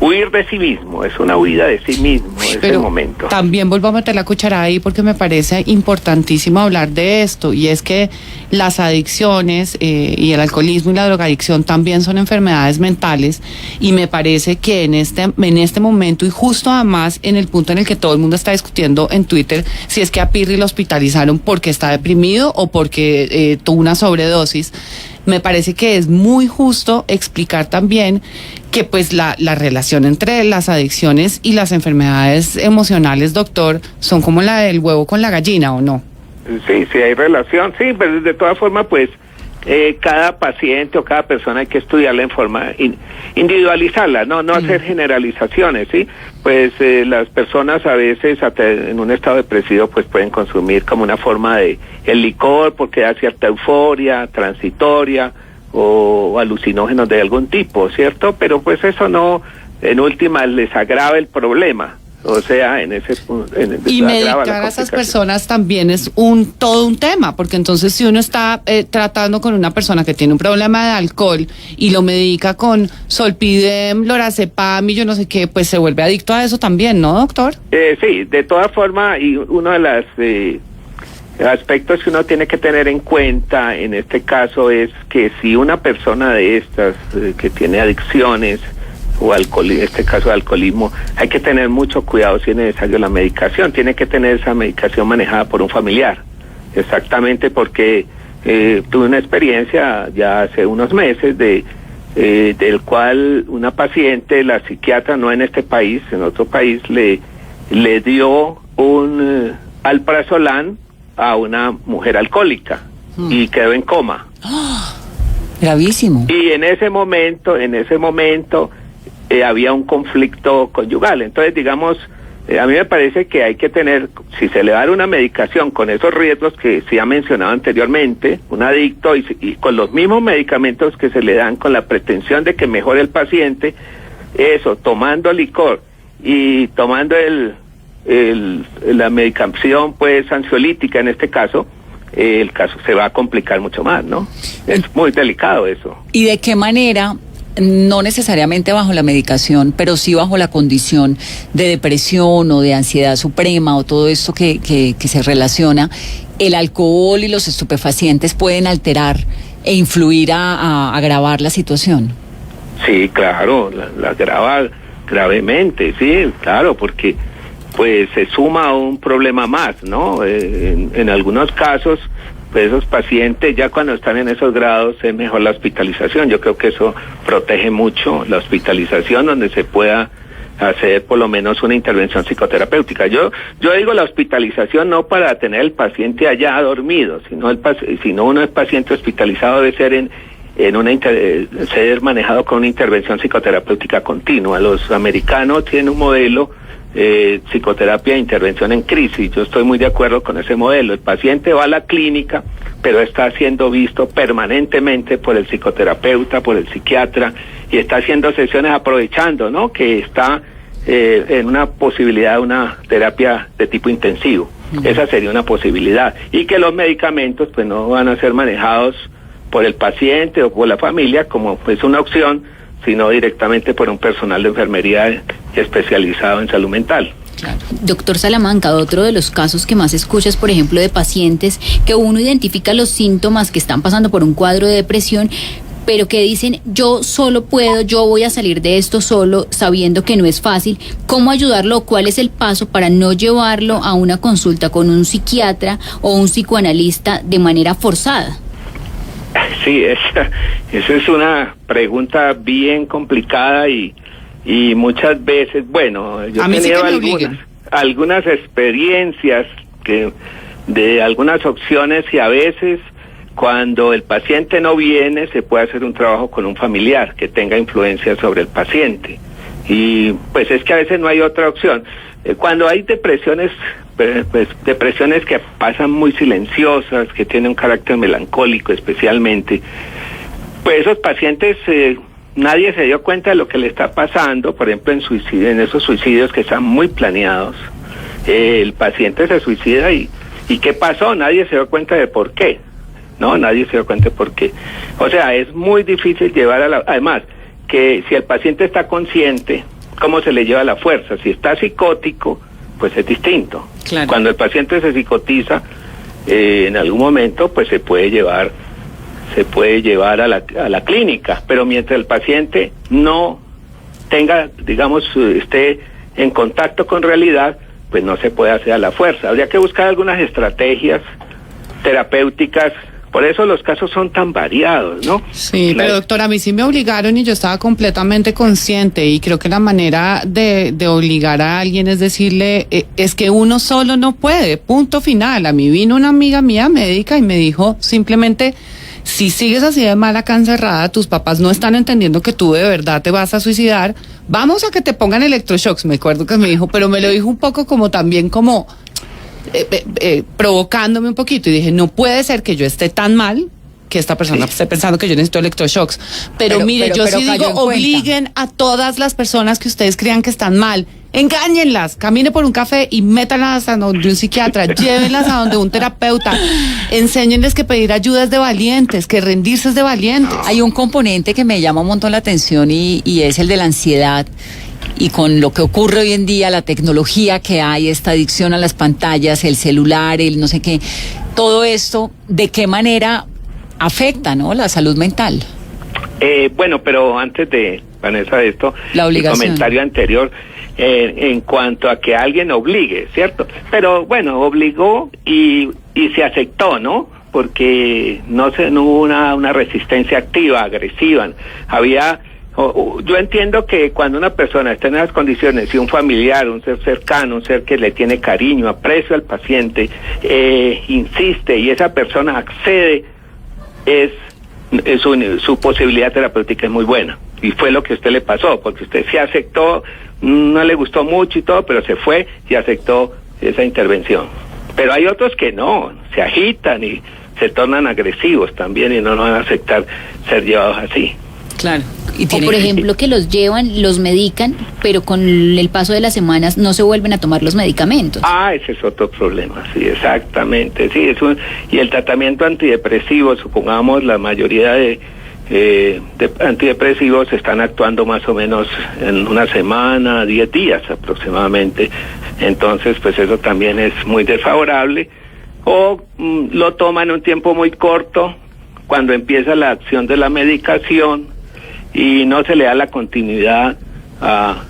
huir de sí mismo, es una huida de sí mismo ese momento. También vuelvo a meter la cucharada ahí porque me parece importantísimo hablar de esto, y es que las adicciones y el alcoholismo y la drogadicción también son enfermedades mentales, y me parece que en este momento, y justo además en el punto en el que todo el mundo está discutiendo en Twitter si es que a Pirri lo hospitalizaron porque está deprimido o porque tuvo una sobredosis, me parece que es muy justo explicar también que pues la relación entre las adicciones y las enfermedades emocionales, doctor, son como la del huevo con la gallina, ¿o no? Sí, hay relación, sí, pero de todas formas, pues, cada paciente o cada persona hay que estudiarla en forma individualizarla, no hacer generalizaciones, ¿sí? Pues las personas a veces en un estado depresivo pues pueden consumir como una forma de el licor porque da cierta euforia transitoria o alucinógenos de algún tipo, ¿cierto? Pero pues eso no, en última, les agrava el problema. O sea, y medicar a esas personas también es todo un tema, porque entonces si uno está tratando con una persona que tiene un problema de alcohol y lo medica con Zolpidem, Lorazepam y yo no sé qué, pues se vuelve adicto a eso también, ¿no, doctor? Sí, de todas formas, y uno de los aspectos que uno tiene que tener en cuenta en este caso es que si una persona de estas que tiene adicciones este caso de alcoholismo, hay que tener mucho cuidado si es necesario la medicación. Tiene que tener esa medicación manejada por un familiar. Exactamente, porque tuve una experiencia ya hace unos meses del cual una paciente, la psiquiatra, no en este país, en otro país, le dio un alprazolam a una mujer alcohólica y quedó en coma. Gravísimo. Y en ese momento había un conflicto conyugal. Entonces, digamos, a mí me parece que hay que tener, si se le da una medicación con esos riesgos que se ha mencionado anteriormente, un adicto y con los mismos medicamentos que se le dan con la pretensión de que mejore el paciente, eso, tomando licor y tomando la medicación pues ansiolítica en este caso, el caso se va a complicar mucho más, ¿no? Es muy delicado eso. ¿Y de qué manera, no necesariamente bajo la medicación, pero sí bajo la condición de depresión o de ansiedad suprema o todo esto que se relaciona, el alcohol y los estupefacientes pueden alterar e influir a agravar la situación? Sí, claro, la agrava gravemente, sí, claro, porque pues se suma un problema más, ¿no? En algunos casos, pues esos pacientes ya cuando están en esos grados es mejor la hospitalización. Yo creo que eso protege mucho la hospitalización, donde se pueda hacer por lo menos una intervención psicoterapéutica. Yo digo la hospitalización no para tener el paciente allá dormido, sino uno es paciente hospitalizado debe ser ser manejado con una intervención psicoterapéutica continua. Los americanos tienen un modelo psicoterapia de intervención en crisis. Yo estoy muy de acuerdo con ese modelo. El paciente va a la clínica, pero está siendo visto permanentemente por el psicoterapeuta, por el psiquiatra, y está haciendo sesiones aprovechando, ¿no?, que está en una posibilidad de una terapia de tipo intensivo. Esa sería una posibilidad. Y que los medicamentos pues no van a ser manejados por el paciente o por la familia como pues una opción, sino directamente por un personal de enfermería especializado en salud mental. Claro. Doctor Salamanca, otro de los casos que más escuchas, por ejemplo, de pacientes que uno identifica los síntomas que están pasando por un cuadro de depresión, pero que dicen, yo solo puedo, yo voy a salir de esto solo, sabiendo que no es fácil. ¿Cómo ayudarlo? ¿Cuál es el paso para no llevarlo a una consulta con un psiquiatra o un psicoanalista de manera forzada? Sí, esa es una pregunta bien complicada y muchas veces, bueno, yo he tenido algunas experiencias de algunas opciones, y a veces cuando el paciente no viene se puede hacer un trabajo con un familiar que tenga influencia sobre el paciente, y pues es que a veces no hay otra opción. Cuando hay depresiones que pasan muy silenciosas, que tienen un carácter melancólico especialmente, pues esos pacientes nadie se dio cuenta de lo que le está pasando. Por ejemplo, en esos suicidios que están muy planeados, el paciente se suicida y ¿qué pasó? Nadie se dio cuenta de por qué. No, nadie se dio cuenta de por qué. O sea, es muy difícil llevar además, que si el paciente está consciente, ¿cómo se le lleva la fuerza? Si está psicótico, pues es distinto. Claro. Cuando el paciente se psicotiza, en algún momento, pues se puede llevar a la clínica, pero mientras el paciente no tenga, digamos, esté en contacto con realidad, pues no se puede hacer a la fuerza. Habría que buscar algunas estrategias terapéuticas. Por eso los casos son tan variados, ¿no? Sí, pero doctora, a mí sí me obligaron y yo estaba completamente consciente, y creo que la manera de obligar a alguien es decirle, es que uno solo no puede, punto final. A mí vino una amiga mía médica y me dijo simplemente, si sigues así de mal acá encerrada, tus papás no están entendiendo que tú de verdad te vas a suicidar, vamos a que te pongan electroshocks. Me acuerdo que me dijo, pero me lo dijo un poco como también como provocándome un poquito, y dije, no puede ser que yo esté tan mal que esta persona esté pensando que yo necesito electroshocks. Pero mire, yo sí digo, obliguen a todas las personas que ustedes crean que están mal, engáñenlas, camine por un café y métanlas a donde un psiquiatra, llévenlas a donde un terapeuta, enséñenles que pedir ayuda es de valientes, que rendirse es de valientes. Hay un componente que me llama un montón la atención y es el de la ansiedad. Y con lo que ocurre hoy en día, la tecnología que hay, esta adicción a las pantallas, el celular, el no sé qué, todo esto, ¿de qué manera afecta, no, la salud mental? Bueno, pero antes de Vanessa, de esto, la obligación. El comentario anterior en cuanto a que alguien obligue, ¿cierto? Pero bueno, obligó y se aceptó, ¿no? Porque no hubo una resistencia activa, agresiva. Yo entiendo que cuando una persona está en esas condiciones y un familiar, un ser cercano, un ser que le tiene cariño, aprecio al paciente, insiste y esa persona accede, su posibilidad terapéutica es muy buena. Y fue lo que a usted le pasó, porque usted se aceptó, no le gustó mucho y todo, pero se fue y aceptó esa intervención. Pero hay otros que no, se agitan y se tornan agresivos también y no van a aceptar ser llevados así. Claro. O por ejemplo que los llevan, los medican, pero con el paso de las semanas no se vuelven a tomar los medicamentos. Ese es otro problema, sí, exactamente. Sí, y el tratamiento antidepresivo, supongamos la mayoría de antidepresivos están actuando más o menos en una semana, 10 días aproximadamente. Entonces, pues eso también es muy desfavorable. O lo toman en un tiempo muy corto, cuando empieza la acción de la medicación y no se le da la continuidad al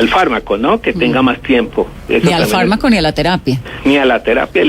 fármaco, ¿no? Que tenga más tiempo. Eso ni al fármaco ni a la terapia. Ni a la terapia.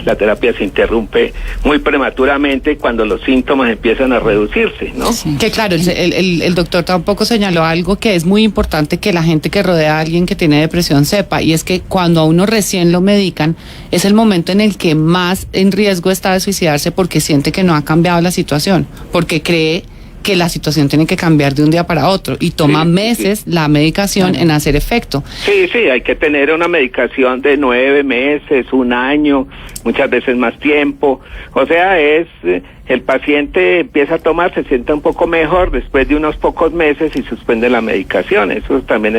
La terapia se interrumpe muy prematuramente cuando los síntomas empiezan a reducirse, ¿no? Sí. Que claro, el doctor tampoco señaló algo que es muy importante que la gente que rodea a alguien que tiene depresión sepa, y es que cuando a uno recién lo medican, es el momento en el que más en riesgo está de suicidarse porque siente que no ha cambiado la situación, porque cree que la situación tiene que cambiar de un día para otro y toma meses la medicación en hacer efecto. Sí, hay que tener una medicación de 9 meses, 1 año, muchas veces más tiempo. O sea, el paciente empieza a tomar, se siente un poco mejor después de unos pocos meses y suspende la medicación. Eso también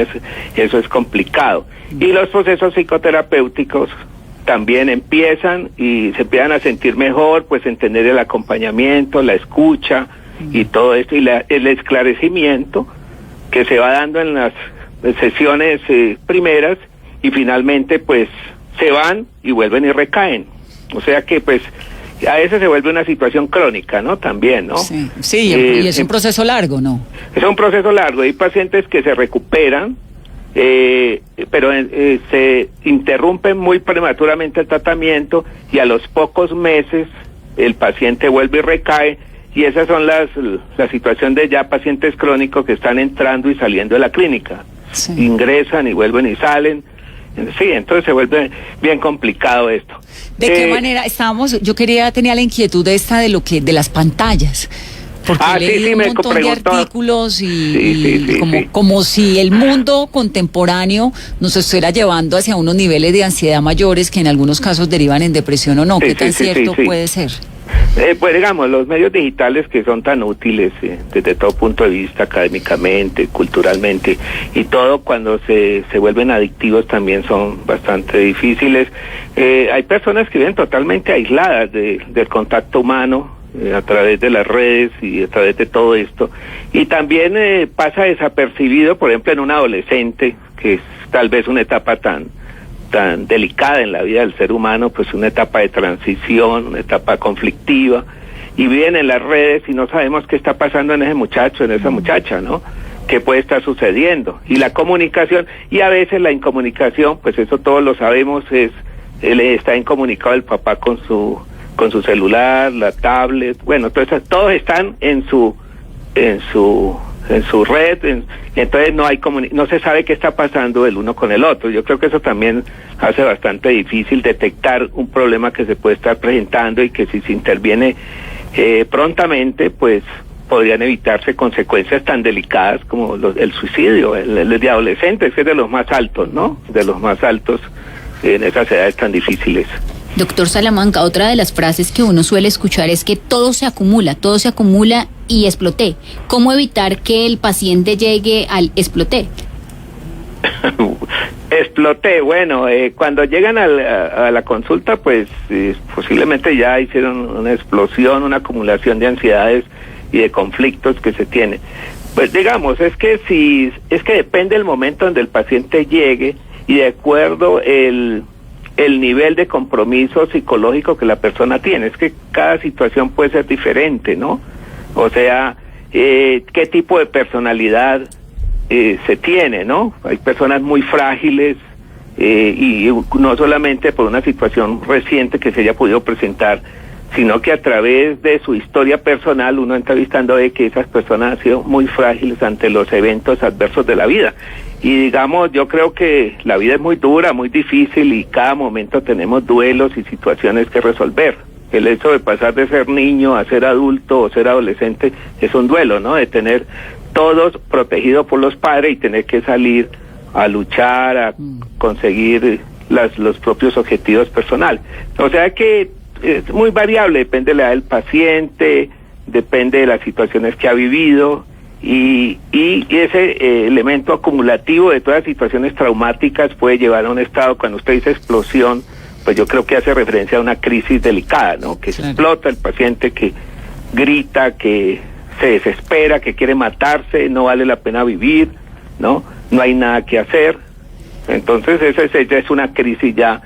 es complicado. Y los procesos psicoterapéuticos también empiezan y se empiezan a sentir mejor, pues entender el acompañamiento, la escucha y todo esto, y el esclarecimiento que se va dando en las sesiones primeras, y finalmente pues se van y vuelven y recaen. O sea que pues a veces se vuelve una situación crónica, ¿no? También, ¿no? Sí, y es un proceso largo, ¿no? Es un proceso largo. Hay pacientes que se recuperan, pero se interrumpen muy prematuramente el tratamiento y a los pocos meses el paciente vuelve y recae. Y esas son la situación de ya pacientes crónicos que están entrando y saliendo de la clínica. Sí. Ingresan y vuelven y salen. Sí, entonces se vuelve bien complicado esto. ¿De qué manera yo tenía la inquietud de las pantallas? Porque leí un montón de artículos como si el mundo contemporáneo nos estuviera llevando hacia unos niveles de ansiedad mayores que en algunos casos derivan en depresión o no. ¿Qué tan cierto puede ser? Pues digamos, los medios digitales que son tan útiles desde todo punto de vista, académicamente, culturalmente, y todo cuando se vuelven adictivos también son bastante difíciles. Hay personas que viven totalmente aisladas del contacto humano a través de las redes y a través de todo esto, y también pasa desapercibido, por ejemplo, en un adolescente, que es tal vez una etapa tan delicada en la vida del ser humano, pues una etapa de transición, una etapa conflictiva, y viven en las redes y no sabemos qué está pasando en ese muchacho, en esa muchacha, ¿no? ¿Qué puede estar sucediendo? Y la comunicación, y a veces la incomunicación, pues eso todos lo sabemos, está incomunicado el papá con su celular, la tablet, bueno, todos están en su red, entonces no se sabe qué está pasando el uno con el otro. Yo creo que eso también hace bastante difícil detectar un problema que se puede estar presentando, y que si se interviene prontamente, pues podrían evitarse consecuencias tan delicadas como el suicidio. El de adolescentes es de los más altos, ¿no? De los más altos en esas edades tan difíciles. Doctor Salamanca, otra de las frases que uno suele escuchar es que todo se acumula y exploté. ¿Cómo evitar que el paciente llegue al exploté? Exploté, bueno, cuando llegan a la consulta, pues posiblemente ya hicieron una explosión, una acumulación de ansiedades y de conflictos que se tiene. Pues digamos, es que depende del momento donde el paciente llegue y de acuerdo el nivel de compromiso psicológico que la persona tiene. Es que cada situación puede ser diferente, ¿no? O sea, qué tipo de personalidad se tiene, ¿no? Hay personas muy frágiles y no solamente por una situación reciente que se haya podido presentar, sino que a través de su historia personal uno entrevistando ve que esas personas han sido muy frágiles ante los eventos adversos de la vida. Y digamos, yo creo que la vida es muy dura, muy difícil y cada momento tenemos duelos y situaciones que resolver. El hecho de pasar de ser niño a ser adulto o ser adolescente es un duelo, ¿no? De tener todos protegidos por los padres y tener que salir a luchar, a conseguir los propios objetivos personales. O sea que es muy variable, depende de la edad del paciente, depende de las situaciones que ha vivido y ese elemento acumulativo de todas las situaciones traumáticas puede llevar a un estado, cuando usted dice explosión, pues yo creo que hace referencia a una crisis delicada, ¿no? Que se explota el paciente, que grita, que se desespera, que quiere matarse, no vale la pena vivir, ¿no? No hay nada que hacer. Entonces esa es una crisis ya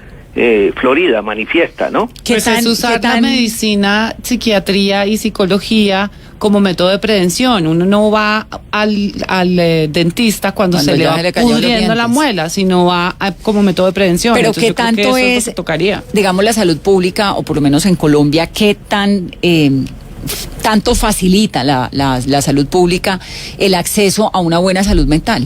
florida, manifiesta, ¿no? Pues es usar la medicina, psiquiatría y psicología como método de prevención. Uno no va al dentista cuando se le va pudriendo la muela, sino va como método de prevención. Pero entonces, ¿qué tanto es, tocaría, digamos, la salud pública, o por lo menos en Colombia, qué tanto facilita la salud pública el acceso a una buena salud mental?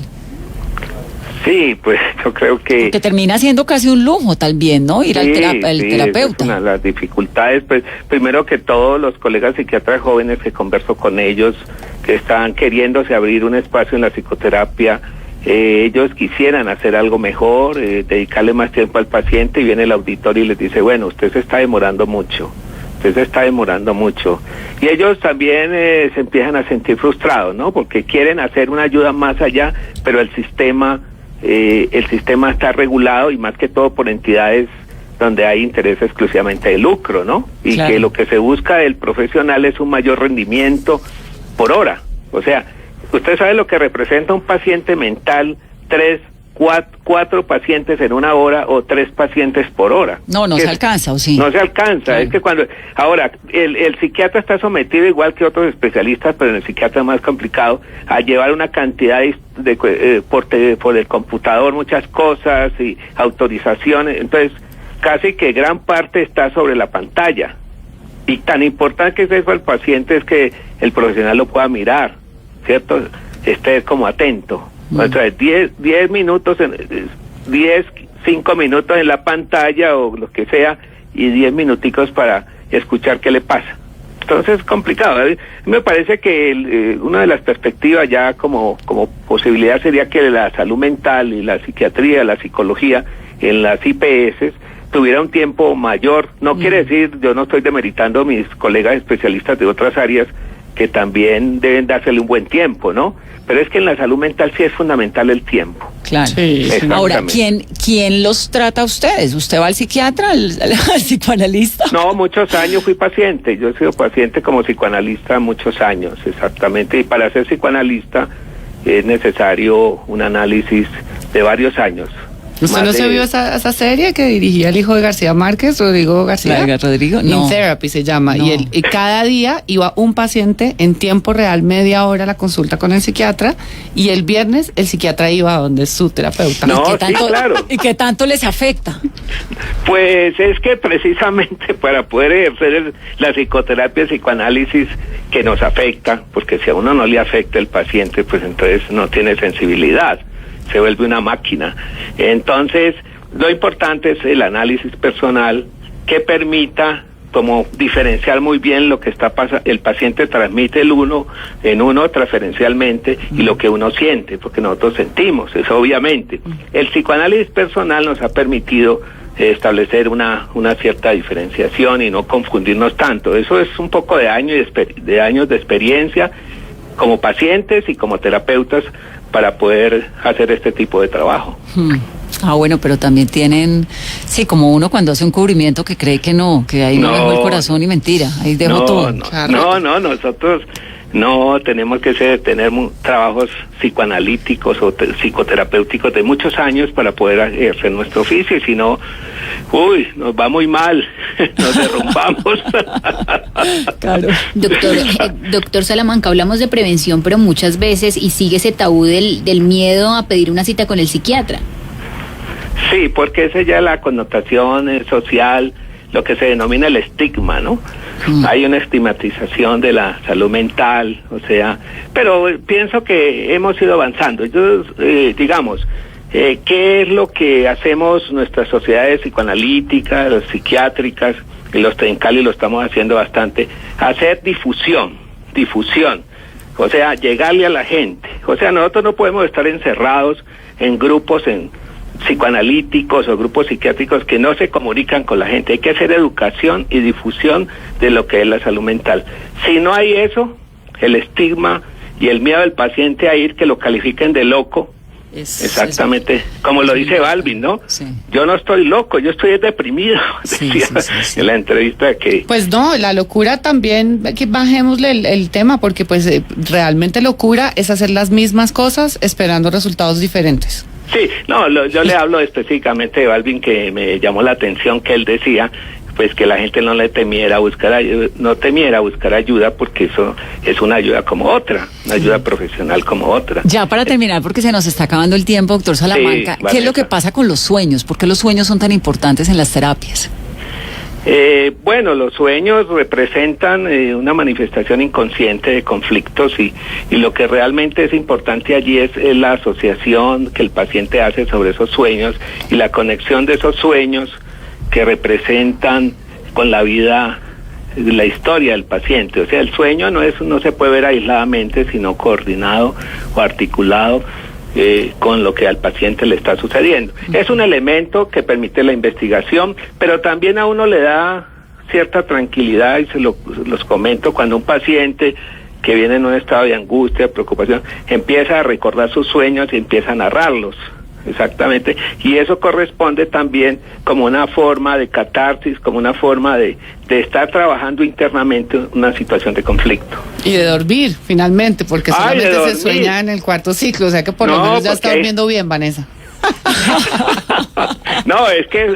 Sí, pues yo creo que termina siendo casi un lujo también, ¿no? Ir al terapeuta. Es una de las dificultades, pues primero que todos los colegas psiquiatras jóvenes que converso con ellos, que están queriéndose abrir un espacio en la psicoterapia, ellos quisieran hacer algo mejor, dedicarle más tiempo al paciente, y viene el auditor y les dice, bueno, usted se está demorando mucho. Y ellos también se empiezan a sentir frustrados, ¿no? Porque quieren hacer una ayuda más allá, pero el sistema está regulado, y más que todo por entidades donde hay interés exclusivamente de lucro, ¿no? Y claro, que lo que se busca del profesional es un mayor rendimiento por hora. O sea, usted sabe lo que representa un paciente mental, 4 pacientes en una hora o 3 pacientes por hora. No se alcanza, ¿o sí? No se alcanza, claro. Es que ahora, el psiquiatra está sometido, igual que otros especialistas, pero en el psiquiatra es más complicado, a llevar una cantidad por el computador, muchas cosas y autorizaciones, entonces casi que gran parte está sobre la pantalla. Y tan importante que es eso al paciente es que el profesional lo pueda mirar, ¿cierto? Esté como atento. O sea, 10 minutos, 5 minutos en la pantalla o lo que sea, y 10 minuticos para escuchar qué le pasa. Entonces es complicado. Me parece que una de las perspectivas ya como posibilidad sería que la salud mental y la psiquiatría, la psicología en las IPS tuviera un tiempo mayor. No quiere decir, yo no estoy demeritando a mis colegas especialistas de otras áreas que también deben dársele un buen tiempo, ¿no? Pero es que en la salud mental sí es fundamental el tiempo. Claro. Sí. Ahora, ¿quién los trata a ustedes? ¿Usted va al psiquiatra, al psicoanalista? No, muchos años fui paciente. Yo he sido paciente como psicoanalista muchos años, exactamente. Y para ser psicoanalista es necesario un análisis de varios años. ¿Usted no se vio esa serie que dirigía el hijo de García Márquez, Rodrigo García? Rodrigo, no. In Therapy se llama. No. Y cada día iba un paciente en tiempo real, media hora a la consulta con el psiquiatra, y el viernes el psiquiatra iba a donde su terapeuta. No, claro. ¿Y qué tanto les afecta? Pues es que precisamente para poder ejercer la psicoterapia, el psicoanálisis que nos afecta, porque si a uno no le afecta el paciente, pues entonces no tiene sensibilidad, se vuelve una máquina. Entonces, lo importante es el análisis personal que permita como diferenciar muy bien lo que está pasando. El paciente transmite en uno transferencialmente y lo que uno siente, porque nosotros sentimos, eso obviamente. El psicoanálisis personal nos ha permitido establecer una cierta diferenciación y no confundirnos tanto. Eso es un poco de años de experiencia como pacientes y como terapeutas para poder hacer este tipo de trabajo. Bueno, pero también tienen, sí, como uno cuando hace un cubrimiento que cree que no, que ahí no dejó el corazón, y mentira, ahí dejó todo. No, nosotros no tenemos que tener trabajos psicoanalíticos o psicoterapéuticos de muchos años para poder ejercer nuestro oficio, y si no, Uy, nos va muy mal, nos derrumbamos. Claro. Doctor Salamanca, hablamos de prevención, pero muchas veces, y sigue ese tabú del miedo a pedir una cita con el psiquiatra. Sí, porque esa ya es la connotación social, lo que se denomina el estigma, ¿no? Hay una estigmatización de la salud mental, o sea, pero pienso que hemos ido avanzando. Yo, digamos, ¿qué es lo que hacemos nuestras sociedades psicoanalíticas, las psiquiátricas, y los en Cali lo estamos haciendo bastante? Hacer difusión, o sea, llegarle a la gente. O sea, nosotros no podemos estar encerrados en grupos psicoanalíticos o grupos psiquiátricos que no se comunican con la gente. Hay que hacer educación y difusión de lo que es la salud mental. Si no hay eso, el estigma y el miedo del paciente a ir, que lo califiquen de loco, exactamente, como lo dice Balvin, ¿no? Sí. Yo no estoy loco, yo estoy deprimido, decía en la entrevista que... Pues no, la locura también, que bajémosle el tema, porque pues realmente locura es hacer las mismas cosas esperando resultados diferentes. Sí, no, yo le hablo específicamente de Balvin, que me llamó la atención que él decía, pues que la gente no temiera buscar ayuda, porque eso es una ayuda como otra, una ayuda profesional como otra. Ya para terminar, porque se nos está acabando el tiempo, doctor Salamanca, ¿qué es lo que pasa con los sueños? ¿Por qué los sueños son tan importantes en las terapias? Bueno, los sueños representan una manifestación inconsciente de conflictos y lo que realmente es importante allí es la asociación que el paciente hace sobre esos sueños y la conexión de esos sueños que representan con la vida, la historia del paciente. O sea, el sueño no se puede ver aisladamente, sino coordinado o articulado con lo que al paciente le está sucediendo. Es un elemento que permite la investigación, pero también a uno le da cierta tranquilidad, y los comento, cuando un paciente que viene en un estado de angustia, preocupación, empieza a recordar sus sueños y empieza a narrarlos. Exactamente, y eso corresponde también como una forma de catarsis, como una forma de estar trabajando internamente una situación de conflicto. Y de dormir, finalmente, porque solamente se sueña en el cuarto ciclo, o sea que por lo menos ya está durmiendo bien, Vanessa. No, es que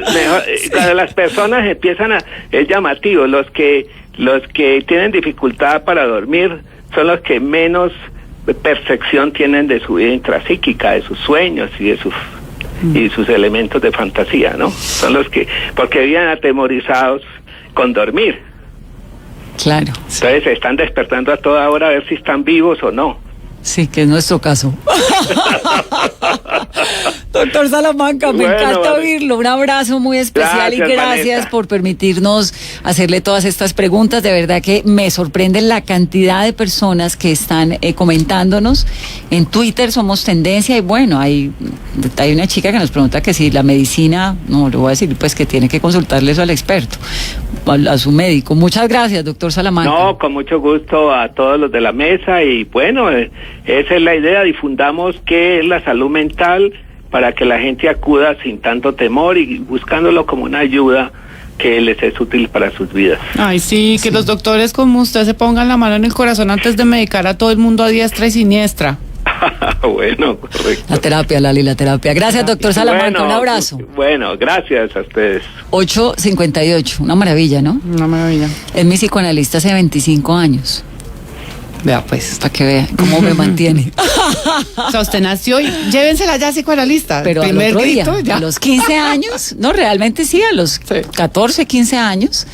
cuando las personas empiezan es llamativo, los que tienen dificultad para dormir son los que menos percepción tienen de su vida intrapsíquica, de sus sueños y sus elementos de fantasía, ¿no? Son los que, porque viven atemorizados con dormir. Claro. Entonces se están despertando a toda hora a ver si están vivos o no. Sí, que es nuestro caso. Doctor Salamanca, me encanta oírlo. Un abrazo muy especial. Gracias, y gracias, Vanessa, por permitirnos hacerle todas estas preguntas. De verdad que me sorprende la cantidad de personas que están comentándonos. En Twitter somos tendencia y bueno, hay una chica que nos pregunta que si la medicina, no, le voy a decir pues que tiene que consultarle eso al experto, a su médico. Muchas gracias, doctor Salamanca. No, con mucho gusto a todos los de la mesa y bueno, esa es la idea, difundamos qué es la salud mental para que la gente acuda sin tanto temor y buscándolo como una ayuda que les es útil para sus vidas. Ay, sí, que los doctores como usted se pongan la mano en el corazón antes de medicar a todo el mundo a diestra y siniestra. Bueno, correcto. La terapia, Lali, la terapia. Gracias, doctor Salamanca, un abrazo. Bueno, gracias a ustedes. 8:58, una maravilla, ¿no? Una maravilla. Es mi psicoanalista hace 25 años. Vea pues. Para que vea cómo me mantiene. O sea, usted nació y llévensela ya psicoanalista. Pero al otro día, a los 15 años, no, realmente sí, a los 14, 15 años,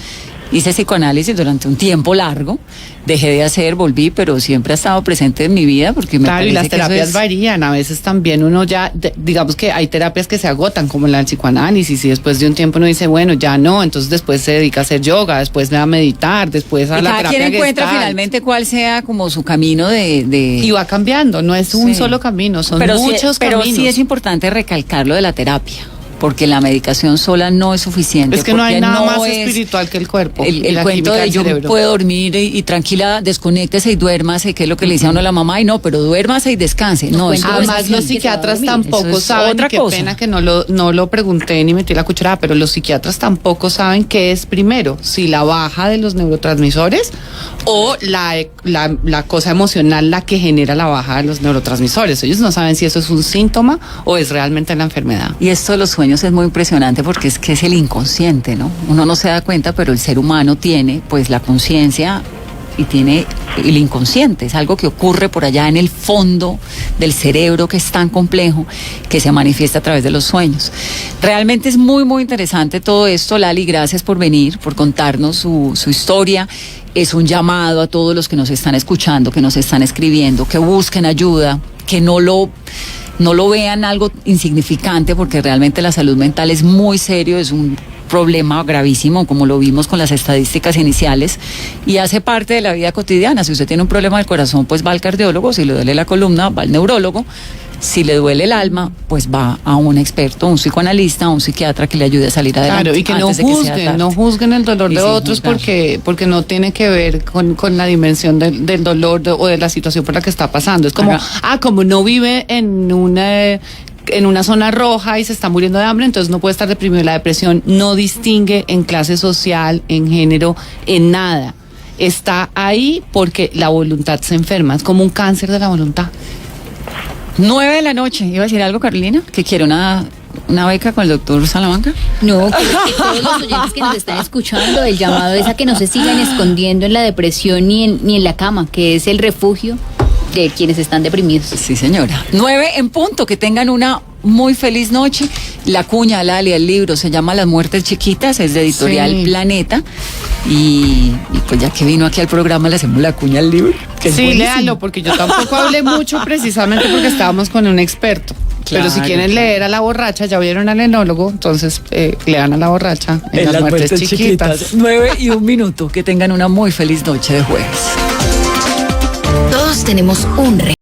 hice psicoanálisis durante un tiempo largo. Dejé de hacer, volví, pero siempre ha estado presente en mi vida porque me parece y las terapias varían, a veces también uno ya, digamos que hay terapias que se agotan, como el psicoanálisis, y después de un tiempo uno dice, bueno, ya no, entonces después se dedica a hacer yoga, después a meditar, después a la terapia cada quien encuentra finalmente cuál sea como su camino de... Y va cambiando, no es un solo camino, son muchos caminos. Pero sí es importante recalcar lo de la terapia, porque la medicación sola no es suficiente. Es que no hay nada más espiritual que el cuerpo. El cuento de yo puedo dormir y tranquila, desconéctese y duérmase, que es lo que le dice a uno la mamá, y no, pero duérmase y descanse. No, además los psiquiatras tampoco saben, qué pena que no lo pregunté ni metí la cucharada, pero los psiquiatras tampoco saben qué es primero, si la baja de los neurotransmisores o la cosa emocional la que genera la baja de los neurotransmisores. Ellos no saben si eso es un síntoma o es realmente la enfermedad. Y esto de los sueños sueños es muy impresionante porque es que es el inconsciente, ¿no? Uno no se da cuenta, pero el ser humano tiene pues la conciencia y tiene el inconsciente, es algo que ocurre por allá en el fondo del cerebro, que es tan complejo, que se manifiesta a través de los sueños. Realmente es muy, muy interesante todo esto, Lali, gracias por venir, por contarnos su historia. Es un llamado a todos los que nos están escuchando, que nos están escribiendo, que busquen ayuda, que no lo vean algo insignificante, porque realmente la salud mental es muy serio, es un problema gravísimo, como lo vimos con las estadísticas iniciales, y hace parte de la vida cotidiana. Si usted tiene un problema del corazón, pues va al cardiólogo; si le duele la columna, va al neurólogo; si le duele el alma, pues va a un experto, un psicoanalista, un psiquiatra que le ayude a salir adelante. Claro, y que no juzguen el dolor de otros porque no tiene que ver con la dimensión del dolor o de la situación por la que está pasando. Es como, como no vive en una zona roja y se está muriendo de hambre, entonces no puede estar deprimido. La depresión no distingue en clase social, en género, en nada. Está ahí porque la voluntad se enferma, es como un cáncer de la voluntad. 9 de la noche, ¿iba a decir algo, Carolina? ¿Que quiere una beca con el doctor Salamanca? No, que todos los oyentes que nos están escuchando, el llamado es a que no se sigan escondiendo en la depresión ni en la cama, que es el refugio de quienes están deprimidos. Sí, señora. 9 en punto, que tengan una muy feliz noche. La cuña, Lali, el libro se llama Las Muertes Chiquitas, es de Editorial Planeta. Y pues ya que vino aquí al programa, le hacemos la cuña al libro. Sí, léalo, porque yo tampoco hablé mucho precisamente porque estábamos con un experto. Claro, pero si quieren leer a la borracha, ya vieron al enólogo, entonces lean a la borracha en Las Muertes Chiquitas. 9 y 1 minuto, que tengan una muy feliz noche de jueves. Todos tenemos un